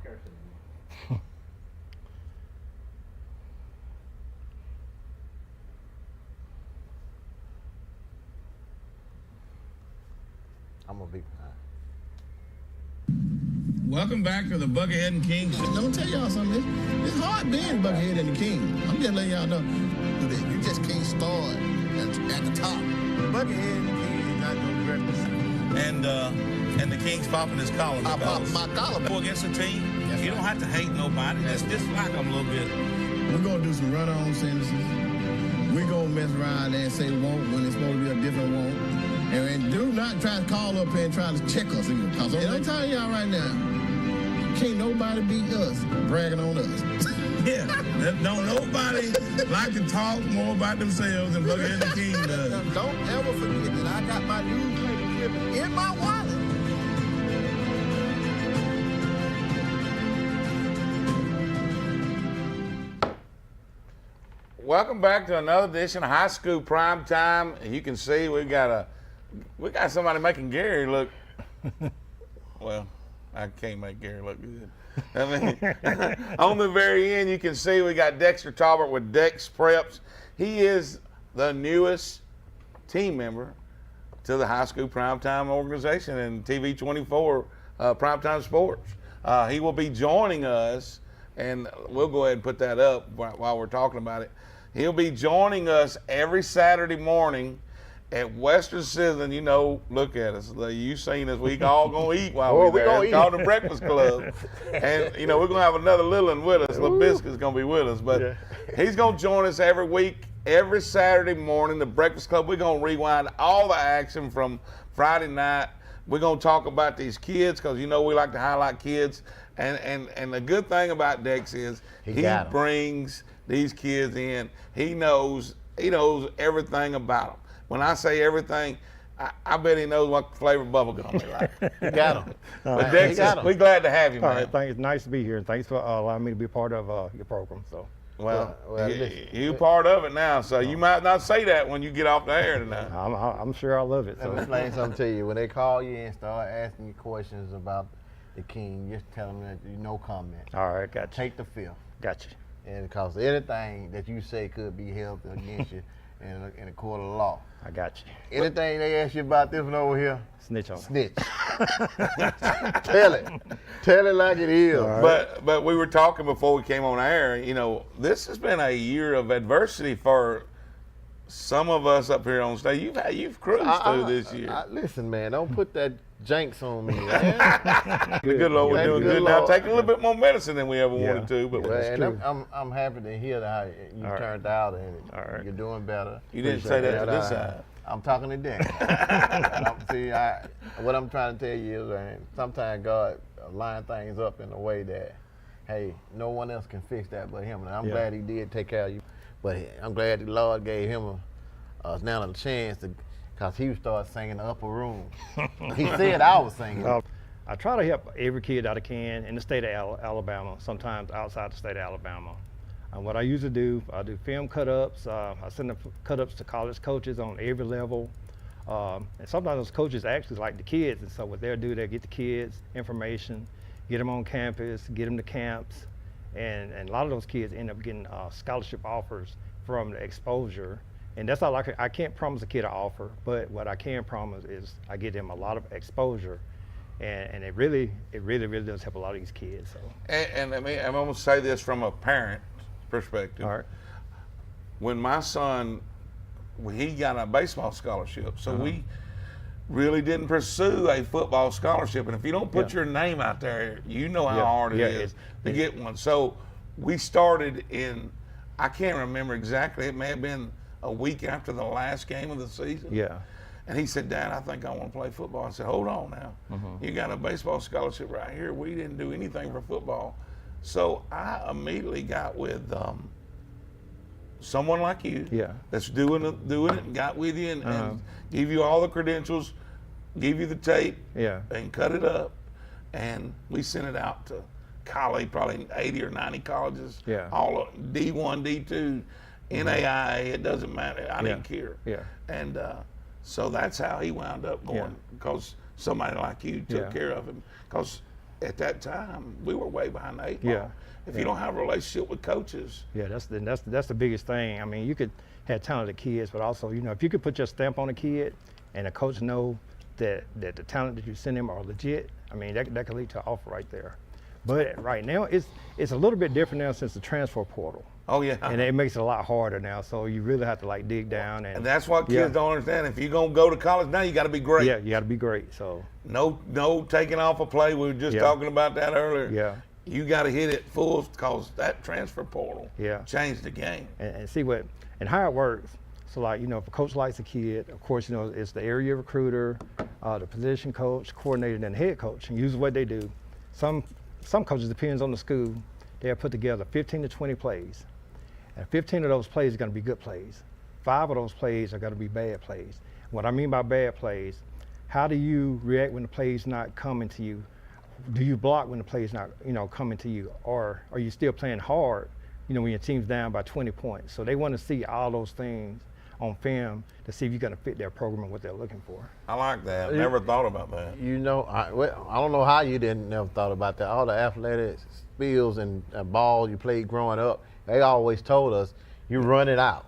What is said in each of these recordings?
I'm gonna be. Welcome back to the Buckethead and King Show. Let me tell y'all something. It's hard being Buckethead and the King. I'm just letting y'all know that you just can't start at the top. Buckethead and the King is not no breakfast. And the King's popping his collar. I pop my collar. Go against a team, you don't have to hate nobody. Just dislike them a little bit. We're gonna do some run-on sentences. We're gonna mess around and say won't when it's supposed to be a different won't. And do not try to call up here and try to check us. Because I'm telling y'all right now, can't nobody beat us bragging on us. Yeah, don't nobody like to talk more about themselves than Buckethead and the King does. Don't ever forget that I got my newspaper clipping in my wallet. Welcome back to another edition of High School Prime Time. You can see we got somebody making Gary look. Well, I can't make Gary look good. I mean, on the very end, you can see we got Dexter Talbert with Dex Preps. He is the newest team member to the High School Primetime organization and TV 24 Primetime Sports. He will be joining us, and we'll go ahead and put that up while we're talking about it. He'll be joining us every Saturday morning at Western Citizen. You know, look at us. You've seen us. We all gonna eat while we're there. It's called the Breakfast Club. And, you know, we're gonna have another little one with us. Little Biscuit's gonna be with us. But he's gonna join us every week, every Saturday morning, the Breakfast Club. We're gonna rewind all the action from Friday night. We're gonna talk about these kids because, you know, we like to highlight kids. And the good thing about Dex is he brings these kids in. He knows everything about them. When I say everything, I bet he knows what flavor bubblegum they like. You got him. But Dex, we're glad to have you, man. All right, thanks. It's nice to be here, and thanks for allowing me to be part of your program. So, well you part of it now, so you might not say that when you get off the air tonight. I'm sure I love it. Let me explain something to you. When they call you and start asking you questions about the King, just tell them that no comment. All right, got you. Take the fifth. Got you. And because anything that you say could be held against you in a court of law. I got you. Anything they ask you about this one over here, snitch on. Snitch. Tell it. Tell it like it is. Right. But we were talking before we came on air, you know, this has been a year of adversity for some of us up here on stage. You've cruised through this year. Listen, man, don't put that jinx on me, man. The good Lord, we're doing good now. Taking a little bit more medicine than we ever wanted to, but I'm happy to hear how you turned out and you're doing better. You didn't say that to this side. I'm talking to Dan. What I'm trying to tell you is, sometimes God line things up in a way that, hey, no one else can fix that but him. And I'm glad he did take care of you. But I'm glad the Lord gave him now a chance to, because he would start singing the upper room. He said I was singing. I try to help every kid that I can in the state of Alabama, sometimes outside the state of Alabama. What I usually do, I do film cut-ups. I send the cut-ups to college coaches on every level. And sometimes those coaches actually like the kids, and so what they'll do, they'll get the kids information, get them on campus, get them to camps, and a lot of those kids end up getting scholarship offers from the exposure. And that's all I can't promise a kid an offer, but what I can promise is I get them a lot of exposure, and it really does help a lot of these kids. So. And I mean, I'm going to say this from a parent perspective. All right. When my son, he got a baseball scholarship, so we really didn't pursue a football scholarship. And if you don't put your name out there, you know how hard it is to get one. So we started in, I can't remember exactly, it may have been a week after the last game of the season. Yeah. And he said, Dad, I think I want to play football. I said, hold on now. You got a baseball scholarship right here. We didn't do anything for football. So I immediately got with someone like you that's doing it and got with you and give you all the credentials, give you the tape and cut it up. And we sent it out to college, probably 80 or 90 colleges, all of D1, D2, NAIA, it doesn't matter. I didn't care. And so that's how he wound up going, because somebody like you took care of him. Because at that time, we were way behind the 8 ball. Yeah. If you don't have a relationship with coaches, Yeah, that's the biggest thing. I mean, you could have talented kids, but also, you know, if you could put your stamp on a kid and a coach know that the talent that you send him are legit, I mean, that could lead to an offer right there. But right now, it's a little bit different now since the transfer portal. oh yeah. And it makes it a lot harder now, so you really have to like dig down. And that's what kids Yeah. don't understand. If you're gonna go to college now, you got to be great. Yeah, you got to be great. So No taking off a play. We were just Yeah. talking about that earlier. Yeah. You got to hit it full because that transfer portal Yeah. changed the game. and see what and how it works. So like, you know, if a coach likes a kid, of course, you know, it's the area recruiter, the position coach, coordinator, and the head coach. And usually what they do, some coaches, depends on the school, they'll put together 15 to 20 plays. And 15 of those plays are going to be good plays. 5 of those plays are going to be bad plays. What I mean by bad plays, how do you react when the play's not coming to you? Do you block when the play's not, you know, coming to you? Or are you still playing hard, you know, when your team's down by 20 points? So they want to see all those things on film to see if you're going to fit their program and what they're looking for. I like that. Never thought about that. You know, I don't know how you didn't never thought about that. All the athletic skills and ball you played growing up, they always told us, you run it out.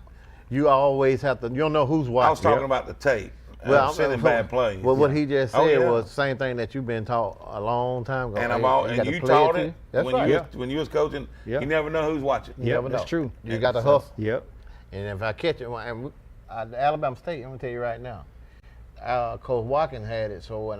You always have to, you don't know who's watching. I was talking about the tape. Well, sending bad plays. Well, what he just said Oh, yeah. was the same thing that you've been taught a long time ago. And Hey, and gotta you play taught too. it That's when right. when you was coaching. Yeah. You never know who's watching. You Yep, never that's know. true. You got to hustle. Yep. And if I catch it, and Alabama State, I'm gonna tell you right now, Coach Watkins had it. So when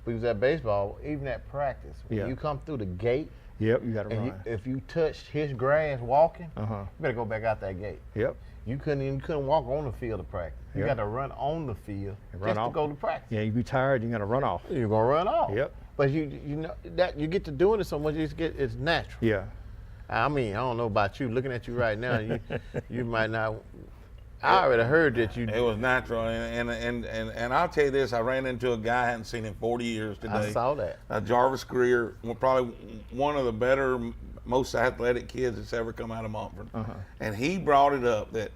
we was at baseball, even at practice, when Yeah. you come through the gate, Yep, you got to and run. if you touched his grass walking, Uh-huh. you better go back out that gate. Yep. You couldn't walk on the field to practice. You Yeah. got to run on the field And run just off. to go to practice. Yeah, you be tired, you're going to run off. You're gonna run off. Yep. But you know that you get to doing it so much, it's natural. Yeah. I mean, I don't know about you. Looking at you right now, you might not. I already heard that you. It was natural, and I'll tell you this: I ran into a guy I hadn't seen in 40 years today. I saw that. Jarvis Greer, probably one of the better, most athletic kids that's ever come out of Montford, and he brought it up that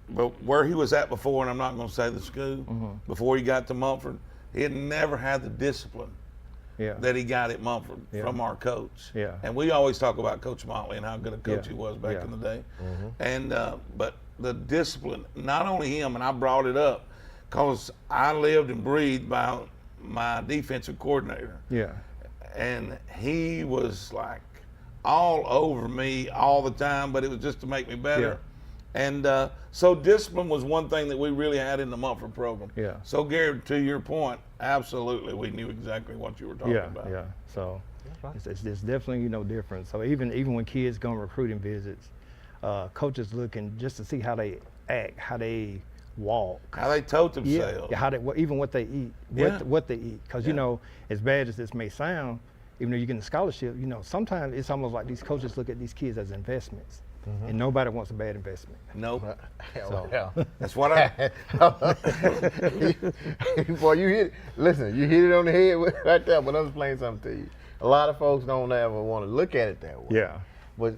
but where he was at before, and I'm not going to say the school, before he got to Montford, he had never had the discipline Yeah. that he got at Montford Yeah. from our coach. Yeah. And we always talk about Coach Motley and how good a coach Yeah. he was back Yeah. in the day. And but the discipline, not only him, and I brought it up because I lived and breathed by my defensive coordinator, Yeah. and he was like all over me all the time, but it was just to make me better. And so discipline was one thing that we really had in the Montford program. Yeah. So Gary, to your point, absolutely, we knew exactly what you were talking Yeah, about. yeah. So it's definitely, you know, different. So even when kids go on recruiting visits, coaches looking just to see how they act, how they walk. How they tote themselves. Yeah, how they, even what they eat, Yeah. what they eat. Because, you Yeah. know, as bad as this may sound, even though you're getting a scholarship, you know, sometimes it's almost like these coaches look at these kids as investments. And nobody wants a bad investment. Nope. Yeah. That's what I. Boy, you hit. Listen, you hit it on the head right there. But I'm explaining something to you. A lot of folks don't ever want to look at it that way. Yeah. But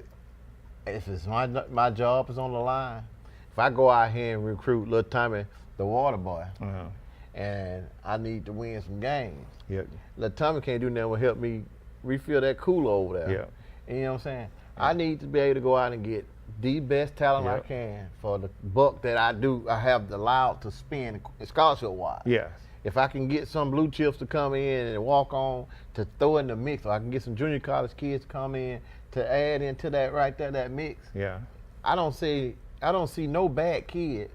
if it's my job is on the line, if I go out here and recruit little Tommy, the water boy, and I need to win some games, Yep. little Tommy can't do nothing but help me refill that cooler over there. Yeah. And you know what I'm saying? I need to be able to go out and get the best talent I Yep. can for the buck that I have allowed to spend scholarship-wise. Yes. If I can get some blue chips to come in and walk on to throw in the mix, or I can get some junior college kids to come in to add into that right there, that mix. Yeah. I don't see no bad kid,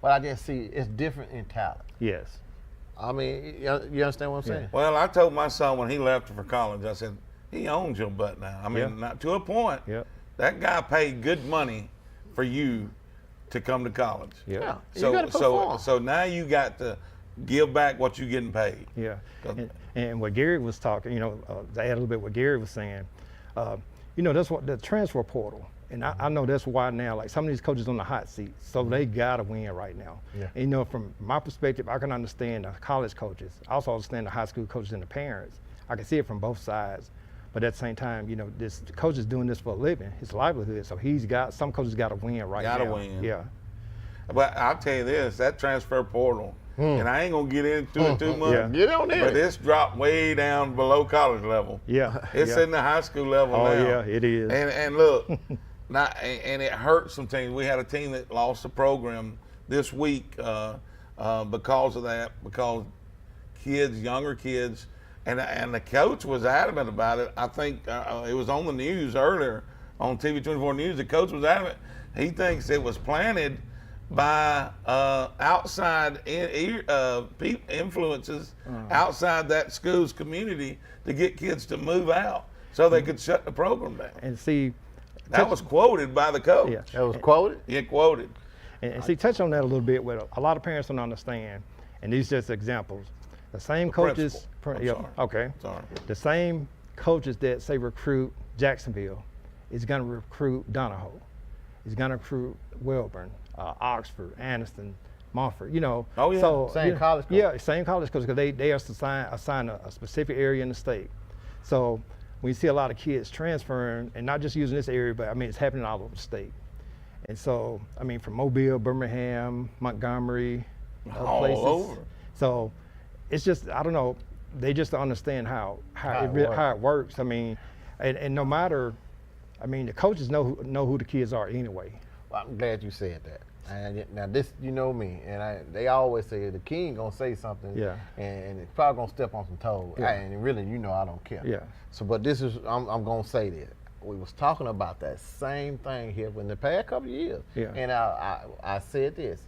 but I just see it's different in talent. Yes. I mean, you understand what I'm saying? Well, I told my son when he left for college, I said, he owns your butt now. I mean, Yeah. not to a point. Yep. That guy paid good money for you to come to college. Yep. Yeah. You So, gotta perform. so now you got to give back what you're getting paid. Yeah, and what Gary was talking, you know, to add a little bit what Gary was saying, you know, that's what the transfer portal, and I know that's why now, like some of these coaches on the hot seat, so they gotta win right now. Yeah. And, you know, from my perspective, I can understand the college coaches. I also understand the high school coaches and the parents. I can see it from both sides. But at the same time, you know, the coach is doing this for a living, his livelihood. So some coaches got to win right now. Gotta win. Yeah. But I'll tell you this, that transfer portal and I ain't gonna get into it too much. Yeah. Get on there. But it's dropped way down below college level. Yeah. It's yeah. in the high school level Oh now. yeah, it is. And look, and it hurts some teams. We had a team that lost the program this week because of that, because younger kids, and the coach was adamant about it. I think it was on the news earlier on TV 24 News. The coach was adamant. He thinks it was planted by outside influences outside that school's community to get kids to move out so they could shut the program down. And see, That was quoted by the coach. yeah. That was quoted. Yeah, quoted. And see, touch on that a little bit. What a lot of parents don't understand, and these just examples. The same coaches. principal. I'm sorry. Okay. Sorry. The same coaches that say recruit Jacksonville is going to recruit Donahoe. Is going to recruit Welborn, Oxford, Anniston, Montfort. You know. Oh, yeah. So, Same college coach. Yeah, same college coach because they are assigned a specific area in the state. So we see a lot of kids transferring and not just using this area, but I mean it's happening all over the state. And so I mean from Mobile, Birmingham, Montgomery, All places. over. So it's just I don't know. They just don't understand how it works. I mean, and no matter, I mean the coaches know who the kids are anyway. Well, I'm glad you said that. And now this, you know me, and they always say the king gonna say something, Yeah. and it's probably gonna step on some toes. Yeah. And really, you know, I don't care. Yeah. So, but this is, I'm gonna say this. We was talking about that same thing here in the past couple of years. Yeah. And I said this: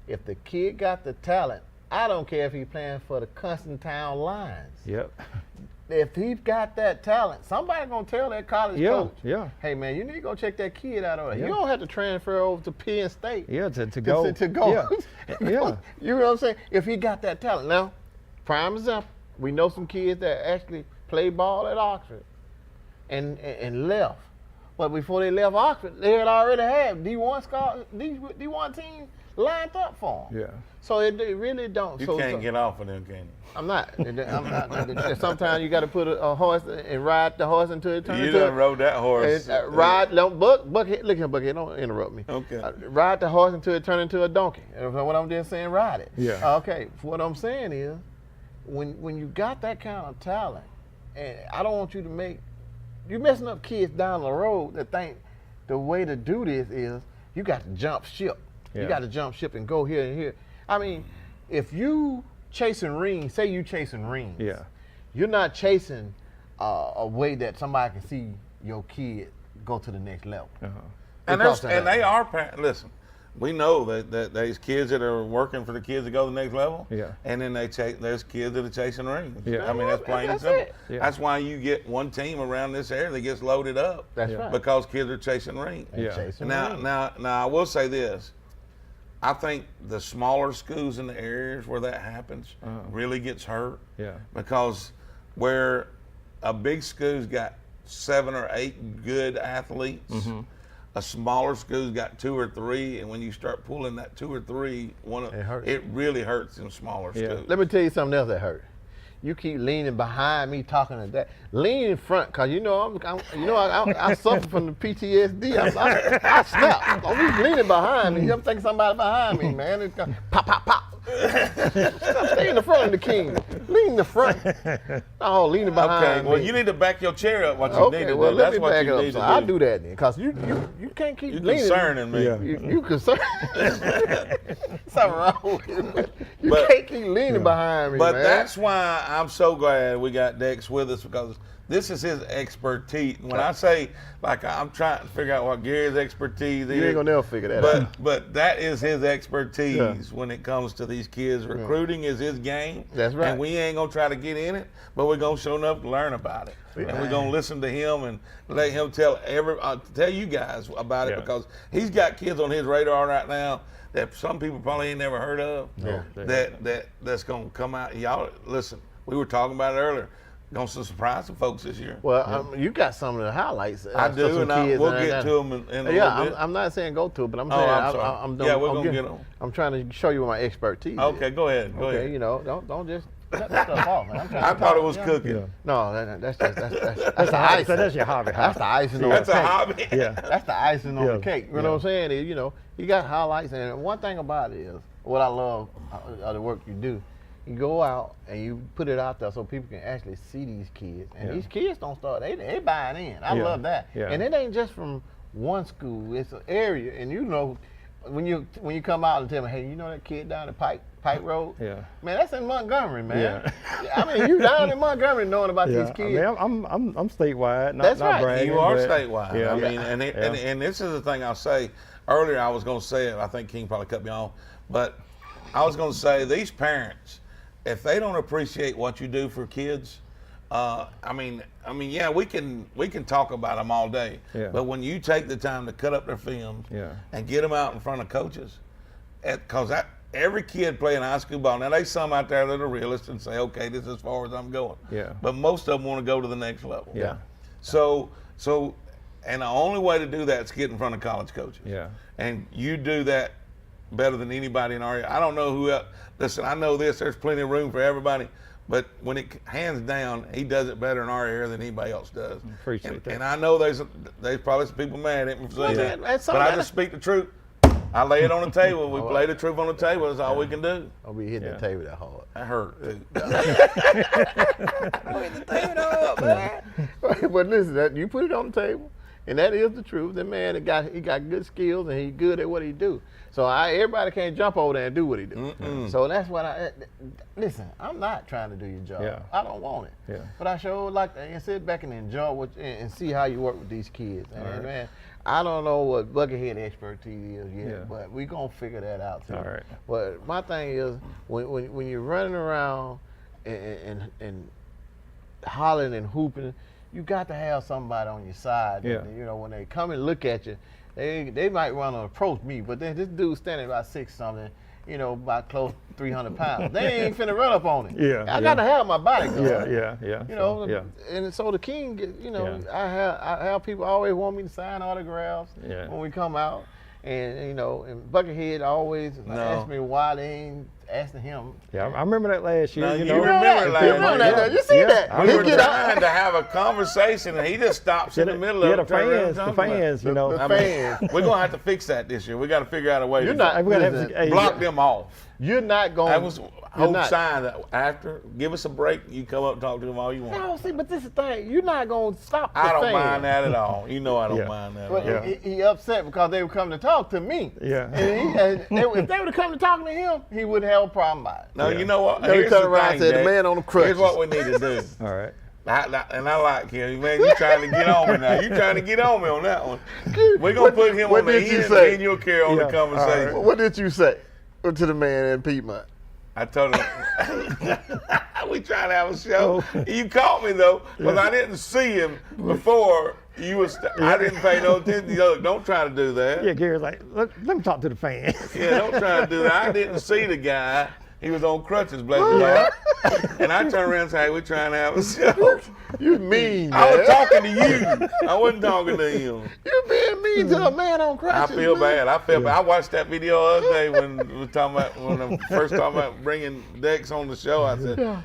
if the kid got the talent, I don't care if he's playing for the Constantine Lions. Yep. If he's got that talent, somebody gonna tell that college Yeah. coach, Yeah. hey man, you need to go check that kid out over there. Yeah. You don't have to transfer over to Penn State. Yeah. To go. To go. Yeah. Yeah. You know what I'm saying? If he got that talent. Now, prime example, we know some kids that actually play ball at Oxford and left. But before they left Oxford, they had already had D1 teams lined up for them. Yeah. So it really don't. You so, can't get off of them, can you? I'm not. Sometimes you got to put a horse and ride the horse until it turns You into done rode that horse. ride. Don't Buckhead. Look here, Buckhead. Don't interrupt me. Okay. Ride the horse until it turns into a donkey. And what I'm just saying, ride it. Yeah. Okay. What I'm saying is, when you got that kind of talent, and I don't want you to you're messing up kids down the road that think the way to do this is you got to jump ship. Yeah. You got to jump ship and go here and here. I mean, if you chasing rings, say you chasing rings. Yeah. You're not chasing a way that somebody can see your kid go to the next level. Uh-huh. And Because of that. they are listen. We know that there's kids that are working for the kids to go to the next level. Yeah. And then there's kids that are chasing rings. Yeah. I mean that's plain and That's simple. it. Yeah. That's why you get one team around this area that gets loaded up. That's Yeah. right. Because kids are chasing rings. Yeah. Chasing Now, rings. now, now, I will say this. I think the smaller schools in the areas where that happens really gets hurt. Yeah. Because where a big school's got 7 or 8 good athletes, a smaller school's got 2 or 3, and when you start pulling that 2 or 3, hurts. it really hurts in smaller Yeah. schools. Let me tell you something else that hurt. You keep leaning behind me talking to that. Lean in front, cause you know I suffer from the PTSD. I snap. Don't be leaning behind me. I'm thinking somebody behind me, man. It's gonna pop, pop, pop. Stay in the front of the king. Lean in the front. Oh, leaning behind Okay, well, me. you need to back your chair up. What you need Okay, to well do. let That's me what back you up. need So to I'll do. do that then, cause you can't keep You're leaning. concerning me. Yeah. You concerned. Something wrong with you. You But- can't keep leaning behind me, But man. that's why I'm so glad we got Dex with us, because this is his expertise. When I say, like, I'm trying to figure out what Gary's expertise is, you ain't gonna never figure that out. but that is his expertise when it comes to these kids. Recruiting is his game. That's right. And we ain't gonna try to get in it, but we're gonna show enough to learn about it. And we're gonna listen to him and let him tell you guys about it, Yeah. because he's got kids on his radar right now that some people probably ain't never heard of. Yeah. That's gonna come out. Y'all listen. We were talking about it earlier. Gonna surprise some folks this year. Well, you got some of the highlights. I for do, some and kids we'll and get that. to them in a Yeah, little bit. I'm not saying go to it, but I'm Oh, saying I'm sorry. I'm Yeah, we're gonna get 'em. I'm trying to show you my expertise. Okay, is. go ahead. Go Okay, ahead. you know, don't just cut that stuff off, man. I'm trying I to thought talk, it was you know? cooking. Yeah. No, that's the icing. So that's your hobby. That's the icing on That's the a cake. hobby. Yeah. That's the icing on Yeah. the cake. You know what I'm saying? You know, you got highlights, and one thing about it is, what I love of the work you do. You go out and you put it out there so people can actually see these kids. And Yeah. these kids don't start, they buying in. I Yeah. love that. Yeah. And it ain't just from one school, it's an area. And you know, when you come out and tell me, hey, you know that kid down the Pike Road? Yeah. Man, that's in Montgomery, man. Yeah. I mean, you down in Montgomery knowing about these kids. I mean, I'm statewide. Not, That's not right. bragging, You are but- statewide. Yeah. I mean, and this is the thing I'll say. Earlier, I was going to say it. I think King probably cut me off, but I was going to say these parents, if they don't appreciate what you do for kids, I mean, yeah, we can talk about them all day, Yeah. but when you take the time to cut up their films Yeah. and get them out in front of coaches, because every kid playing high school ball, now there's some out there that are realists and say, okay, this is as far as I'm going. Yeah. But most of them want to go to the next level. Yeah. So, and the only way to do that is get in front of college coaches. Yeah. And you do that better than anybody in our area. I don't know who else. Listen, I know this. There's plenty of room for everybody. But when it hands down, he does it better in our area than anybody else does. Appreciate that. And I know there's probably some people mad at me for saying man, that. that's But all I that- just speak the truth. I lay it on the table. We play the truth on the table. That's all we can do. I'll be hitting Yeah. the table that hard. That hurt too. But listen, you put it on the table, and that is the truth. The man he got good skills and he's good at what he do. So everybody can't jump over there and do what he do. So that's what listen. I'm not trying to do your job. Yeah. I don't want it. Yeah. But I sure like to sit back and enjoy and see how you work with these kids. And right. man, I don't know what buckethead expertise is yet, Yeah. but we gonna figure that out too. All right. But my thing is when you're running around and hollering and hooping, you got to have somebody on your side. Yeah. And, you know, when they come and look at you, they might want to approach me, but then this dude standing about 6 something, you know, about close to 300 pounds. They ain't finna run up on him. Yeah, I yeah. got to have my bodyguard. Yeah. You know, yeah. and so the king, you know, Yeah. I have people always want me to sign autographs Yeah. when we come out. And, you know, and Buckethead always ask me why they ain't asking him. Yeah, I remember that last year. Now, you you know, remember last You know that, year. you see Yeah. that? We He were get out. trying to have a conversation, and he just stops in the middle yeah, of the it. turns around and fans, talks about it. you know. the I mean, fans. we're gonna have to fix that this year. We got to figure out a way You're to not. we gotta have listen, to- hey, block them off. You're not going. That was you're Hope's not. sign that after, give us a break. You come up and talk to them all you want. No, see, but this is the thing. You're not going to stop the I don't fan. mind that at all. You know I don't Yeah. mind that But at all. he upset because they would come to talk to me. Yeah. And if they would have come to talk to him, he wouldn't have a problem by it. No, you know what? Then he Here's turned the around thing, and said, Jay. "The man on the crutches." Here's what we need to do. All right. And I like him. Man, you trying to get on me now. You trying to get on me on that one. We're going to put him what on the did you end, say? and you'll carry on Yeah, the conversation. all What did you say to the man in Piedmont? I told him, we trying to have a show. You caught me, though, because I didn't see him before you was. I didn't pay no attention. Look, don't try to do that. Yeah, Gary's like, let me talk to the fans. Yeah, don't try to do that. I didn't see the guy. He was on crutches, bless his heart. And I turned around and said, hey, we're trying to have a show. You mean, I was man. talking to you. I wasn't talking to him. You being mean to a man on I crutches. feel man. bad. I feel bad. I watched that video the other day when we were talking about when I first talking about bringing Dex on the show. I said,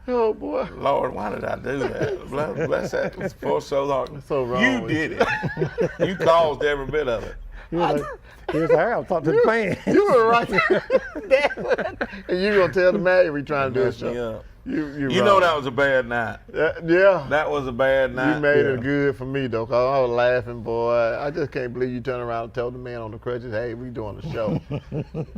Oh boy. Lord, why did I do that? Bless that poor soul. Lord. so wrong You with did it. You caused every bit of it. He was like, I'll talk to the fans. You were right. And you gonna tell the man we trying to do a Messed me show. up. You You know that was a bad night. yeah. That was a bad night. You made Yeah. it good for me though, cause I was laughing, boy. I just can't believe you turned around and told the man on the crutches, "Hey, we doing a show."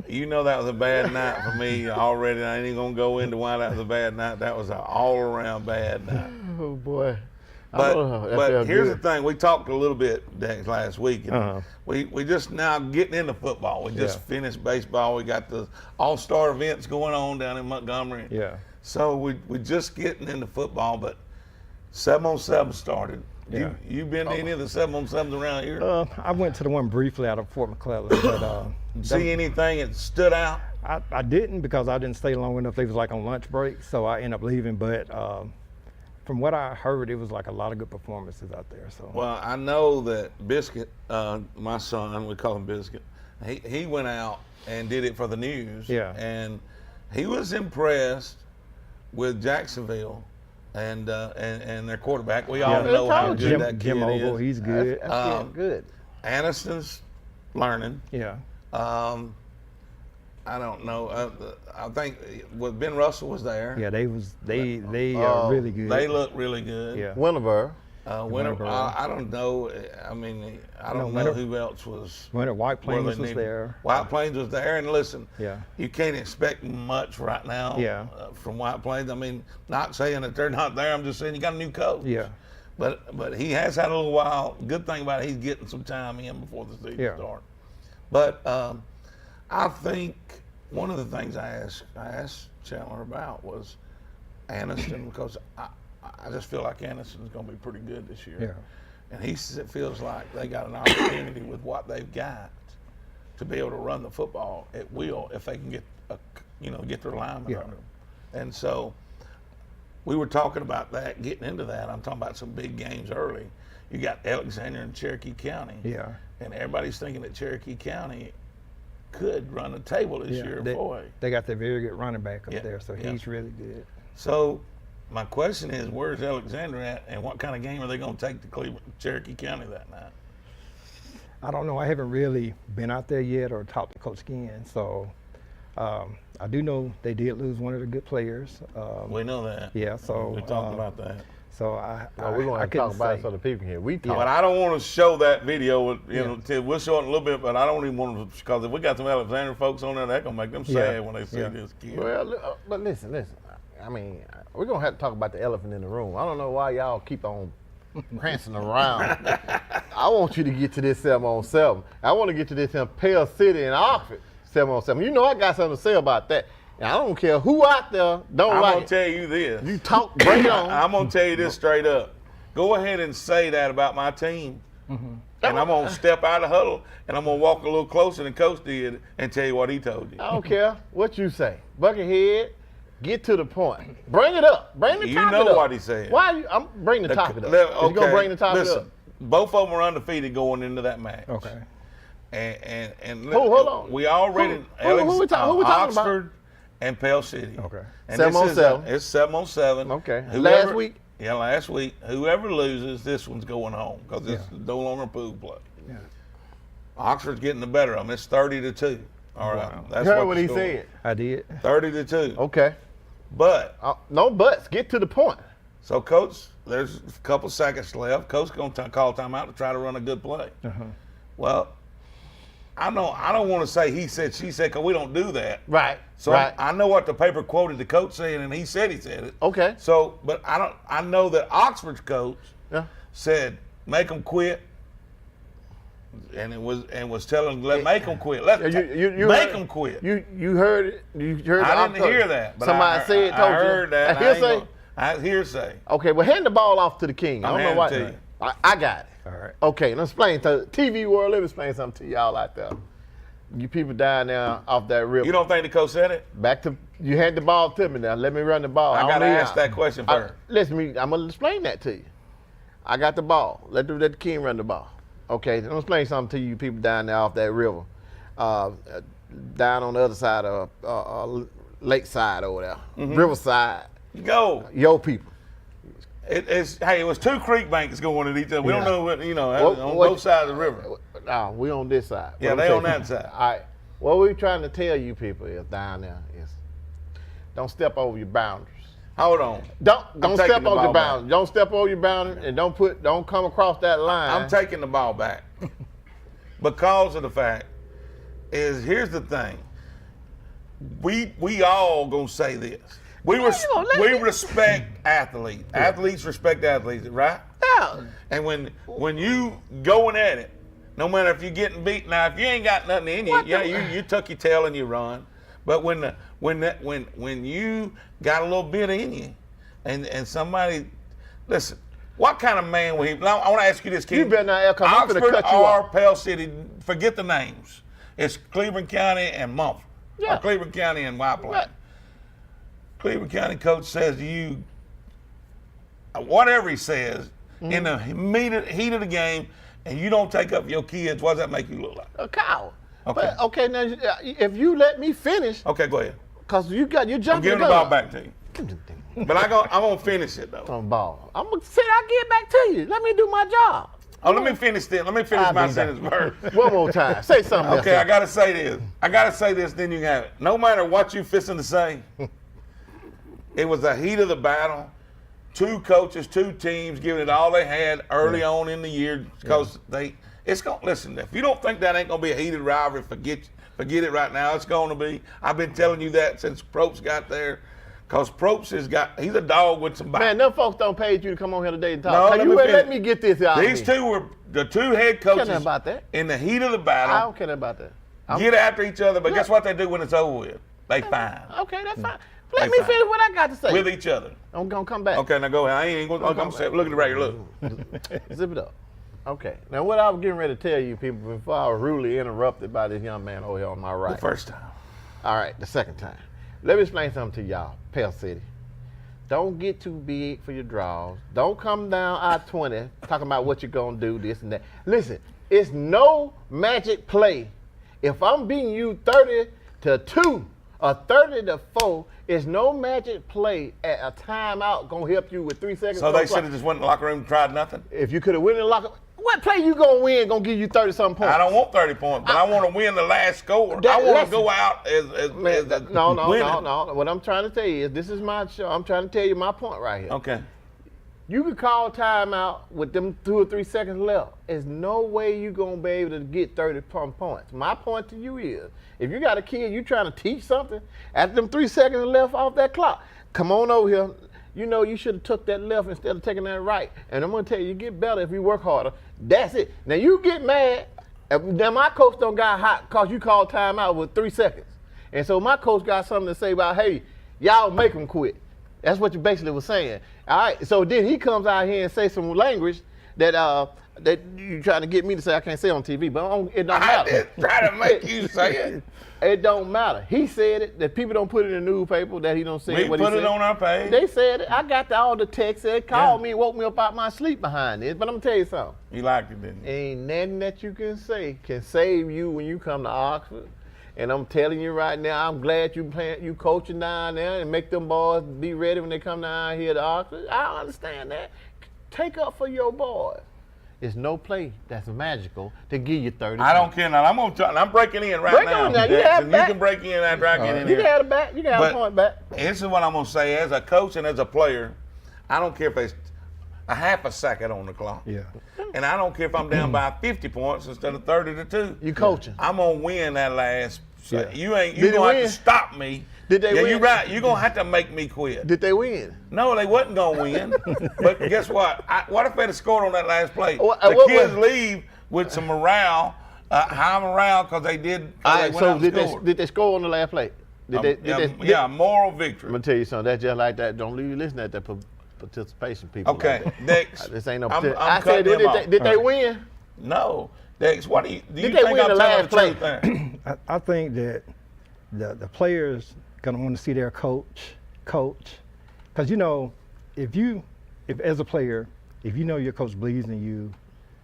You know that was a bad night for me already. I ain't even gonna go into why that was a bad night. That was an all-around bad night. Oh boy. I don't know. That But felt here's good. the thing. We talked a little bit Dex, last week. And Uh-huh. we just now getting into football. We just Yeah. finished baseball. We got the all-star events going on down in Montgomery. Yeah. So we just getting into football, but 7-on-7 started. Yeah. You been to any of the 7-on-7s around here? I went to the one briefly out of Fort McClellan, but See anything that stood out? I didn't because I didn't stay long enough. They was like on lunch break, so I ended up leaving. But from what I heard, it was like a lot of good performances out there. So Well, I know that Biscuit, my son, we call him Biscuit, he went out and did it for the news. Yeah. And he was impressed with Jacksonville and their quarterback. We all Yeah. know how told good you. that kid Jim Ogle, is. he's good. That's good. Aniston's learning. Yeah. I don't know. I think Ben Russell was there. Yeah, they are really good. They look really good. Yeah. Winterburg. I don't know. I mean, I don't know who else was. White Plains was there. White Plains was there, and listen, Yeah. you can't expect much right now. Yeah. From White Plains. I mean, not saying that they're not there. I'm just saying you got a new coach. Yeah. But he has had a little while. Good thing about it, he's getting some time in before the season starts. But I think one of the things I asked Chandler about was Anniston, because I just feel like Anniston's going to be pretty good this year. Yeah. And he feels like they got an opportunity with what they've got to be able to run the football at will if they can get their linemen under them. And so we were talking about that, getting into that. I'm talking about some big games early. You got Alexander and Cherokee County. Yeah. And everybody's thinking that Cherokee County could run the table this year. They got their very good running back up there, so he's really good. So my question is, where's Alexander at, and what kind of game are they going to take to Cherokee County that night? I don't know. I haven't really been out there yet or talked to Coach Ginn, so I do know they did lose one of the good players. We know that. Yeah, so we talked about that. So we're going to talk about it so the people can hear. We talk. But I don't want to show that video. We'll show it in a little bit, but I don't even want to, because if we got some Alexander folks on there, that's going to make them sad when they see this kid. Well, but listen. I mean, we're going to have to talk about the elephant in the room. I don't know why y'all keep on prancing around. I want you to get to this 7-on-7. I want to get to this in Pell City and Oxford 7-on-7. You know I got something to say about that. And I don't care who out there don't I'm like going to tell you this. You talk, bring it on. I'm going to tell you this straight up. Go ahead and say that about my team. Mm-hmm. And I'm going to step out of the huddle, and I'm going to walk a little closer than Coach did and tell you what he told you. I don't care what you say. Buckethead, get to the point. Bring it up. Bring the topic up. You know what he said. Why? I'm bring the topic up. Okay. You gonna bring the topic Listen, up? Both of them are undefeated going into that match. Okay. And hold on. We already who we talking Oxford about? And Pell City. Okay. And 7-on-7. It's 7-on-7. Okay. Last week. Yeah, last week. Whoever loses, this one's going home because it's no longer pool play. Yeah. Oxford's getting the better of them. It's 30-2. All right. Wow. That's You heard what the he score. said. I did. 30-2. Okay. But No buts. Get to the point. so, Coach, there's a couple seconds left. Coach going to call timeout to try to run a good play. Uh-huh. Well, I don't want to say he said, she said, because we don't do that. Right. So right. I know what the paper quoted the coach saying, and he said it. Okay. So, but I know that Oxford's coach Yeah. said, make them quit. And was telling them, make them quit. Make them quit. You heard it. You heard. I didn't hear that. But Somebody said, told I heard you. that. Hearsay. Hearsay. Okay, well, hand the ball off to the king. I don't know hand it why. to I got it. All right. Okay, let's explain to TV world. Let me explain something to y'all out there. You people down there off that river. You don't think the coach said it? Back to you. Hand the ball to me now. Let me run the ball. I got to don't need ask that question first. I'm gonna explain that to you. I got the ball. Let the king run the ball. Okay, let me explain something to you people down there off that river, down on the other side of lakeside over there, riverside. Go. Yo people. It was two creek banks going at each other. We don't know what, on what- both sides of the river. No, we on this side. Yeah, What I'm they saying- on that side. All right. What we're trying to tell you people is down there is don't step over your boundaries. Hold on. Don't taking step the over ball your back. boundaries. Don't step over your boundaries and don't come across that line. I'm taking the ball back because of the fact is here's the thing. We all gonna say this. We respect athletes. Athletes respect athletes, right? Yeah. And when you going at it, no matter if you're getting beat, now if you ain't got nothing in you, you tuck your tail and you run. But when you got a little bit in you, and somebody, listen, what kind of man will he? Now, I want to ask you this, kid. You better not ever come. I'm Oxford gonna cut you or off. Pell City, forget the names. It's Cleveland County and Mumford. Yeah. Or Cleveland County and White Plains. Right. Cleveland County coach says to you, whatever he says, in the heat of the game, and you don't take up your kids, what does that make you look like? A coward. Okay. But, okay, now if you let me finish, Okay, go ahead. cause you're I'm jumping giving the ball back to you. But I'm gonna finish it though. On ball. I'm gonna say I get back to you. Let me do my job. Oh, let me finish this. Let me finish I'll my be sentence back. first. One more time. Say something else. Okay, I gotta say this. Then you got it. No matter what you fixing to say, it was the heat of the battle. Two coaches, two teams giving it all they had early on in the year because it's gonna listen. If you don't think that ain't gonna be a heated rivalry, forget it right now. It's gonna be. I've been telling you that since Probst got there. Because Probst he's a dog with some bite. Man, them folks don't pay you to come on here today and talk. No, Let me get this out. These two were the two head coaches about that. in the heat of the I battle. don't care about that. Get after each other, but guess what they do when it's over with? They fight Okay, that's fine. Let me finish what I got to say. with each other. I'm going to come back. Okay, now go ahead. I ain't gonna. I'm saying, look at it right here. Look. Zip it up. Okay. Now, what I was getting ready to tell you people before I was rudely interrupted by this young man over here on my right. The first time. All right, the second time. Let me explain something to y'all. Pell City. Don't get too big for your draws. Don't come down I-20 talking about what you're going to do, this and that. Listen, it's no magic play. If I'm beating you 30-2 or 30-4, it's no magic play at a timeout going to help you with 3 seconds. So they should have just went in the locker room and tried nothing? If you could have won in the locker, what play you going to win going to give you 30-something points? I don't want 30 points, but I want to win the last score. I want to go out as Man, a no. winning. What I'm trying to tell you is this is my show. I'm trying to tell you my point right here. Okay. You could call timeout with them 2 or 3 seconds left. There's no way you're going to be able to get 30 points. My point to you is, if you got a kid, you trying to teach something, after them 3 seconds left off that clock, come on over here. You know you should have took that left instead of taking that right. And I'm going to tell you get better if you work harder. That's it. Now you get mad. Now my coach don't got hot because you called timeout with 3 seconds. And so my coach got something to say about, hey, y'all make them quit. That's what you basically was saying. All right, so then he comes out here and say some language that you trying to get me to say I can't say on TV, but it don't I matter. did try to make you say it. It don't matter. He said it. That people don't put it in the newspaper. That he don't say We what put he it said. on our page. They said it. I got all the texts. They called me and woke me up out my sleep behind this. But I'm gonna tell you something. You liked it, didn't you? Ain't nothing that you can say can save you when you come to Oxford. And I'm telling you right now, I'm glad you coaching down there and make them boys be ready when they come down here to Oxford. I understand that. Take up for your boys. There's no play that's magical to give you 30 I don't points. care now. I'm breaking in right Break now. on now. You Jackson. have You back. can break in after I get in You here. can have it back. You can have But a point back. This is what I'm going to say. As a coach and as a player, I don't care if it's a half a second on the clock. Yeah. And I don't care if I'm down by 50 points instead of 30-2. You coaching. I'm going to win that last. Yeah. You going Did they to have win? to stop me. Did they yeah, win? you're right. You're going to have to make me quit. Did they win? No, they wasn't going to win. But guess what? What if they'd have scored on that last play? What Kids was- leave with some morale, high morale, because they did. All They right, went so out and scored. did they score on the last play? Yeah, moral victory. I'm gonna tell you something. That's just like that. Don't leave you listening at that participation people. Okay, like that. next. This ain't no. I'm I cutting said, them did off. they win? No. Dex, what do you Did think they win I'm the telling last the truth play? there? I think that the players gonna want to see their coach, because if as a player, if you know your coach believes in you,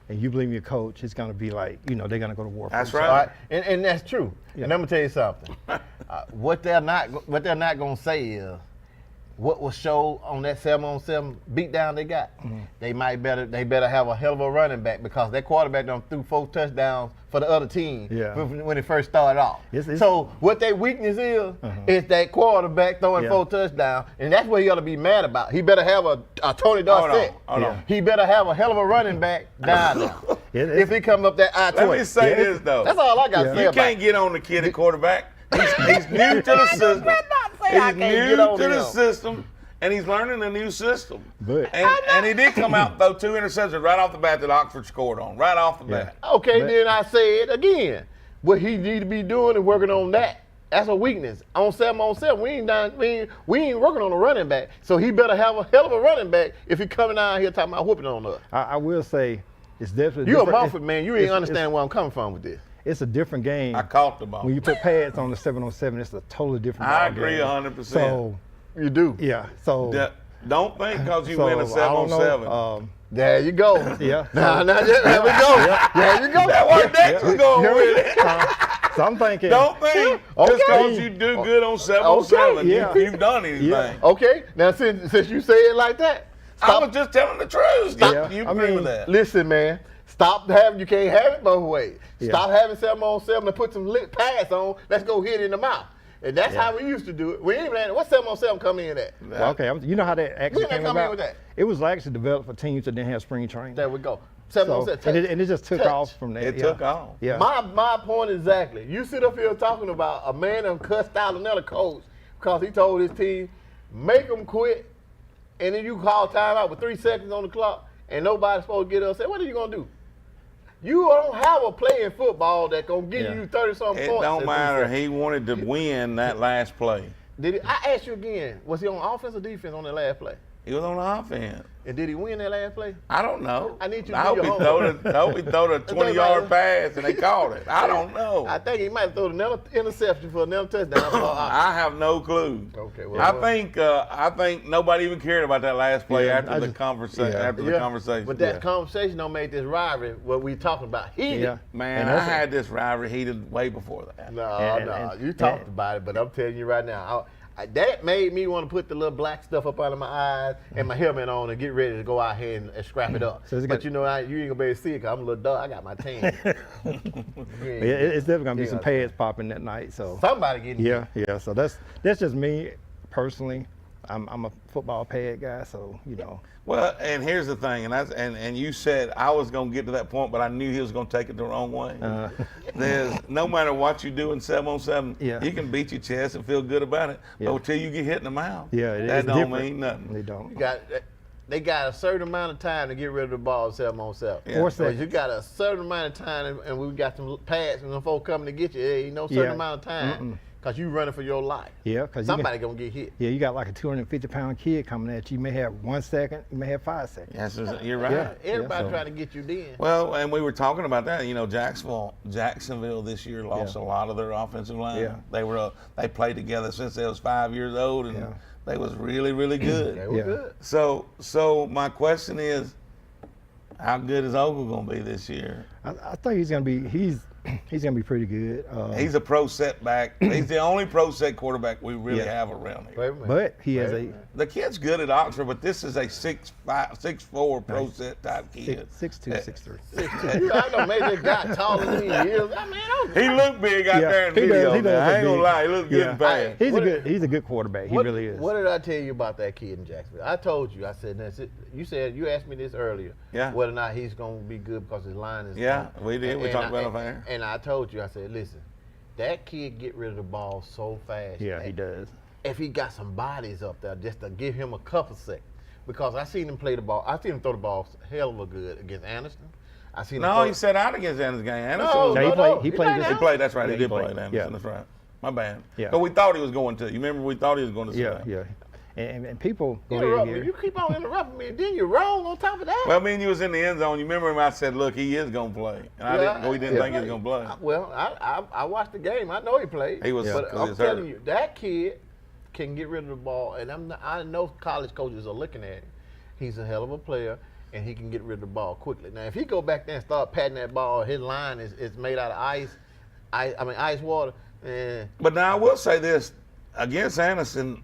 and you believe in your coach, it's gonna be like they're gonna go to war. That's for you. right. All right, and that's true. And I'm gonna tell you something. What they're not gonna say is what was showed on that 7-on-7 beatdown they got. They better have a hell of a running back because that quarterback done threw 4 touchdowns for the other team when it first started off. So what their weakness is that quarterback throwing 4 touchdowns, and that's what he ought to be mad about. He better have a Tony Dorsett. Hold on. He better have a hell of a running back down there. If he come up that I-20. Let me say this, though. That's all I got to say You about can't get on the kid at quarterback. He's new to the system. He's new to the system, and he's learning a new system. And he did come out and throw 2 interceptions right off the bat that Oxford scored on, right off the bat. Okay, then I say it again. What he need to be doing is working on that. That's a weakness. On 7-on-7, we ain't working on a running back. So he better have a hell of a running back if he coming down here talking about whooping on us. I will say it's definitely You a different. Mumford man. You ain't understand where I'm coming from with this. It's a different game. I caught the ball. When you put pads on the 7-on-7, it's a totally different I ball agree game. 100%. So You do. yeah, so Don't think because you so win a I don't 7-on-7. know, There you go. yeah. Now, there we go. There you go. That's what Dex was going with it. So I'm thinking. Don't think just because you do good on 7-on-7, Okay, yeah. you've done anything. Yeah. Okay. Now, since you say it like that, I was just telling the truth. Yeah. You I agree mean, with that? listen, man. You can't have it both ways. Yeah. Stop having 7-on-7 and put some lit pass on. Let's go hit it in the mouth. And that's how we used to do it. We ain't even had, what 7-on-7 come in at? Well, okay, you know how that actually When did came that come in about? with that? It was actually developed for teams that didn't have spring training. There we go. So, 7-on-7. and it just took touch. off from there. It yeah. took off. Yeah. My point exactly. You sit up here talking about a man that cussed out another coach because he told his team, make them quit, and then you call timeout with 3 seconds on the clock, and nobody's supposed to get upset. What are you going to do? You don't have a play in football that's going to give you 30-something It points. don't in matter. 3 seconds. He wanted to win that last play. I ask you again, was he on offense or defense on that last play? He was on offense. And did he win that last play? I don't know. I need you to I do hope your he homework. throw the 20-yard pass and they called it. I don't know. I think he might have thrown another interception for another touchdown. I have no clue. Okay, well, I think nobody even cared about that last play Yeah, after the conversation. yeah. After the conversation. But that conversation don't make this rivalry what we talking about heated. Yeah. Man, And I that's- had this rivalry heated way before that. No, And- you talked about it, but I'm telling you right now, that made me want to put the little black stuff up under my eyes and my helmet on and get ready to go out here and scrap it up. So it's But got- you know, you ain't gonna be able to see it because I'm a little dog. I got my tan. It's definitely gonna be some pads popping that night. So Somebody getting yeah. So that's just me personally. I'm a football pad guy, so you know. Well, and here's the thing, and you said I was going to get to that point, but I knew he was going to take it the wrong way. There's no matter what you do in 7-on-7, Yeah. you can beat your chest and feel good about it, Yeah. but until you get hit in the mouth, Yeah, that don't different. mean nothing. They don't. They got a certain amount of time to get rid of the ball 7-on-7. Yeah. 4 So seconds. you got a certain amount of time, and we got some pads and some folks coming to get you. There ain't no certain Yeah. amount of time because you running for your life. Yeah, because Somebody gonna get hit. you got like a 250-pound kid coming at you. You may have 1 second, you may have 5 seconds. Yes, you're right. Yeah. Everybody so- trying to get you then. Well, and we were talking about that. You know, Jacksonville this year lost Yeah. a lot of their offensive line. Yeah. They played together since they was 5 years old, and Yeah. they was really, really good. They were Yeah. good. So my question is, how good is Ogle gonna be this year? I think he's gonna be gonna be pretty good. He's a pro set back. He's the only pro set quarterback we really Yeah. have around here. Wait a minute. but he has Wait a a minute. The kid's good at Oxford, but this is a 6'5", 6'4" pro set type kid. 6'2", 6'3". I know maybe they got taller than he is. I mean, He looked big out Yeah, there in he does- video. he man. does I look ain't gonna big. lie, he looked good Yeah. and fast. He's a good quarterback. He really is. What did I tell you about that kid in Jacksonville? I told you. I said, you asked me this earlier. Yeah. Whether or not he's going to be good because his line is. Yeah, we did. We talked about it there. And I told you. I said, listen, that kid get rid of the ball so fast. Yeah, he does. If he got some bodies up there, just to give him a couple seconds, because I seen him play the ball. I seen him throw the ball hell of a good against Anderson. I seen him. No, throw- he sat out against Anderson game. Anderson No, was Yeah, he no, played. no. He He played. played this- He played. That's right. Yeah, he did played. play Anderson. Yeah. That's right. My bad. Yeah. But we thought he was going to. You remember we thought he was going to. Yeah, sit out. yeah. And people go Interrupt ahead me. here. You keep on interrupting me, and then you're wrong on top of that. Well, I mean, you was in the end zone. You remember him? I said, "Look, he is going to play," and we didn't think he was going to play. Well, I watched the game. I know he played. He was- But he I'm was telling hurt. you, that kid can get rid of the ball, and I know college coaches are looking at him. He's a hell of a player, and he can get rid of the ball quickly. Now, if he go back there and start patting that ball, his line is made out of ice water. But now I will say this against Anderson.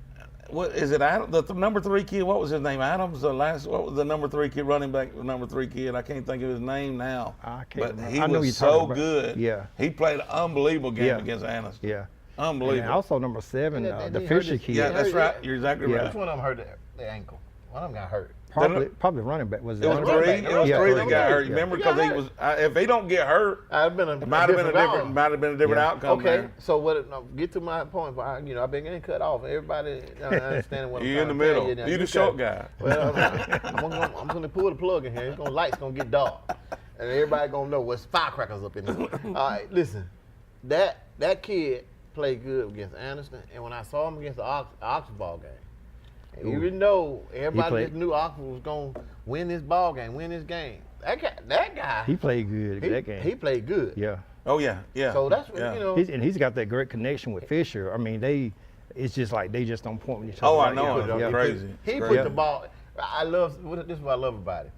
What is it? Adam, the number 3 kid. What was his name? Adams. What was the number 3 kid? Running back. The number 3 kid. I can't think of his name now. I can't But remember. he I know was you're so talking about. good. Yeah. He played an unbelievable game Yeah. against Anderson. Yeah. Unbelievable. And also number 7, Yeah, the he hurt Fisher his- kid. yeah, that's hurt- right. You're exactly Yeah. right. Which one of them hurt the ankle? One of them got hurt. Probably running back. Was It was running 3. back. It was Yeah, 3 running that got back. hurt. Yeah. Remember, He got because he hurt. was. If he don't get hurt, It might have been a different. outcome. Might have been a different Yeah. outcome. Okay, man. so get to my point. I've been getting cut off. Everybody understanding what I'm You in the trying to tell middle. now. You the got- short guy. Well, I'm gonna pull the plug in here. Light's gonna get dark, and everybody gonna know what's firecrackers up in here. All right, listen, that kid played good against Anderson, and when I saw him against the Oxford ball game, and even though everybody played- just knew Oxford was gonna win this ball game, win this game, that guy, He played good that game. he played good. Yeah. Oh yeah, yeah. So that's yeah. you know. He's got that great connection with Fisher. I mean, it's just like they just don't point when you talk Oh, I about know. it. It's Yeah. crazy. He It's put crazy. the ball. This is what I love about it.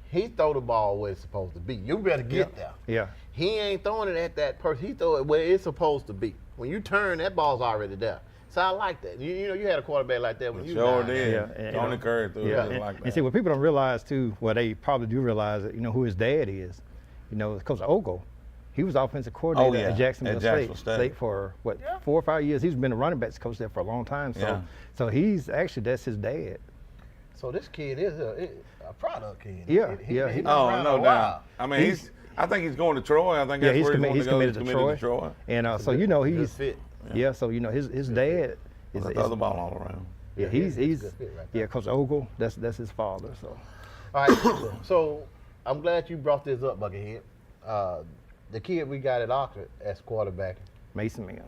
He throw the ball where it's supposed to be. You better get there. Yeah. He ain't throwing it at that person. He throw it where it's supposed to be. When you turn, that ball's already there. So I like that. You know, you had a quarterback like that when you Sure down there. did. Yeah, and- Tony Curry threw Yeah. it just like And that. see, what people don't realize too, well, they probably do realize it, you know, who his dad is. You know, Coach Ogle. He was offensive coordinator yeah, at Jacksonville at Jacksonville State. for what, Yeah. 4 or 5 years. He's been a running backs coach there for a long time. So, Yeah. so he's actually, that's his dad. So this kid is a product kid. Yeah, He yeah, been he- Oh, around no a doubt. while. I mean, I think he's going to Troy. I think Yeah, that's he's, where commi- he's he's going to committed go. to Troy. And so, good- you know, good he's, fit. yeah, so, you know, his dad is, Throw is the ball all around. yeah, Yeah, he's, it's a good fit right there. yeah, Coach Ogle, that's his father, so. All right, so I'm glad you brought this up, Buckethead. The kid we got at Oxford as quarterback, Mason Mims,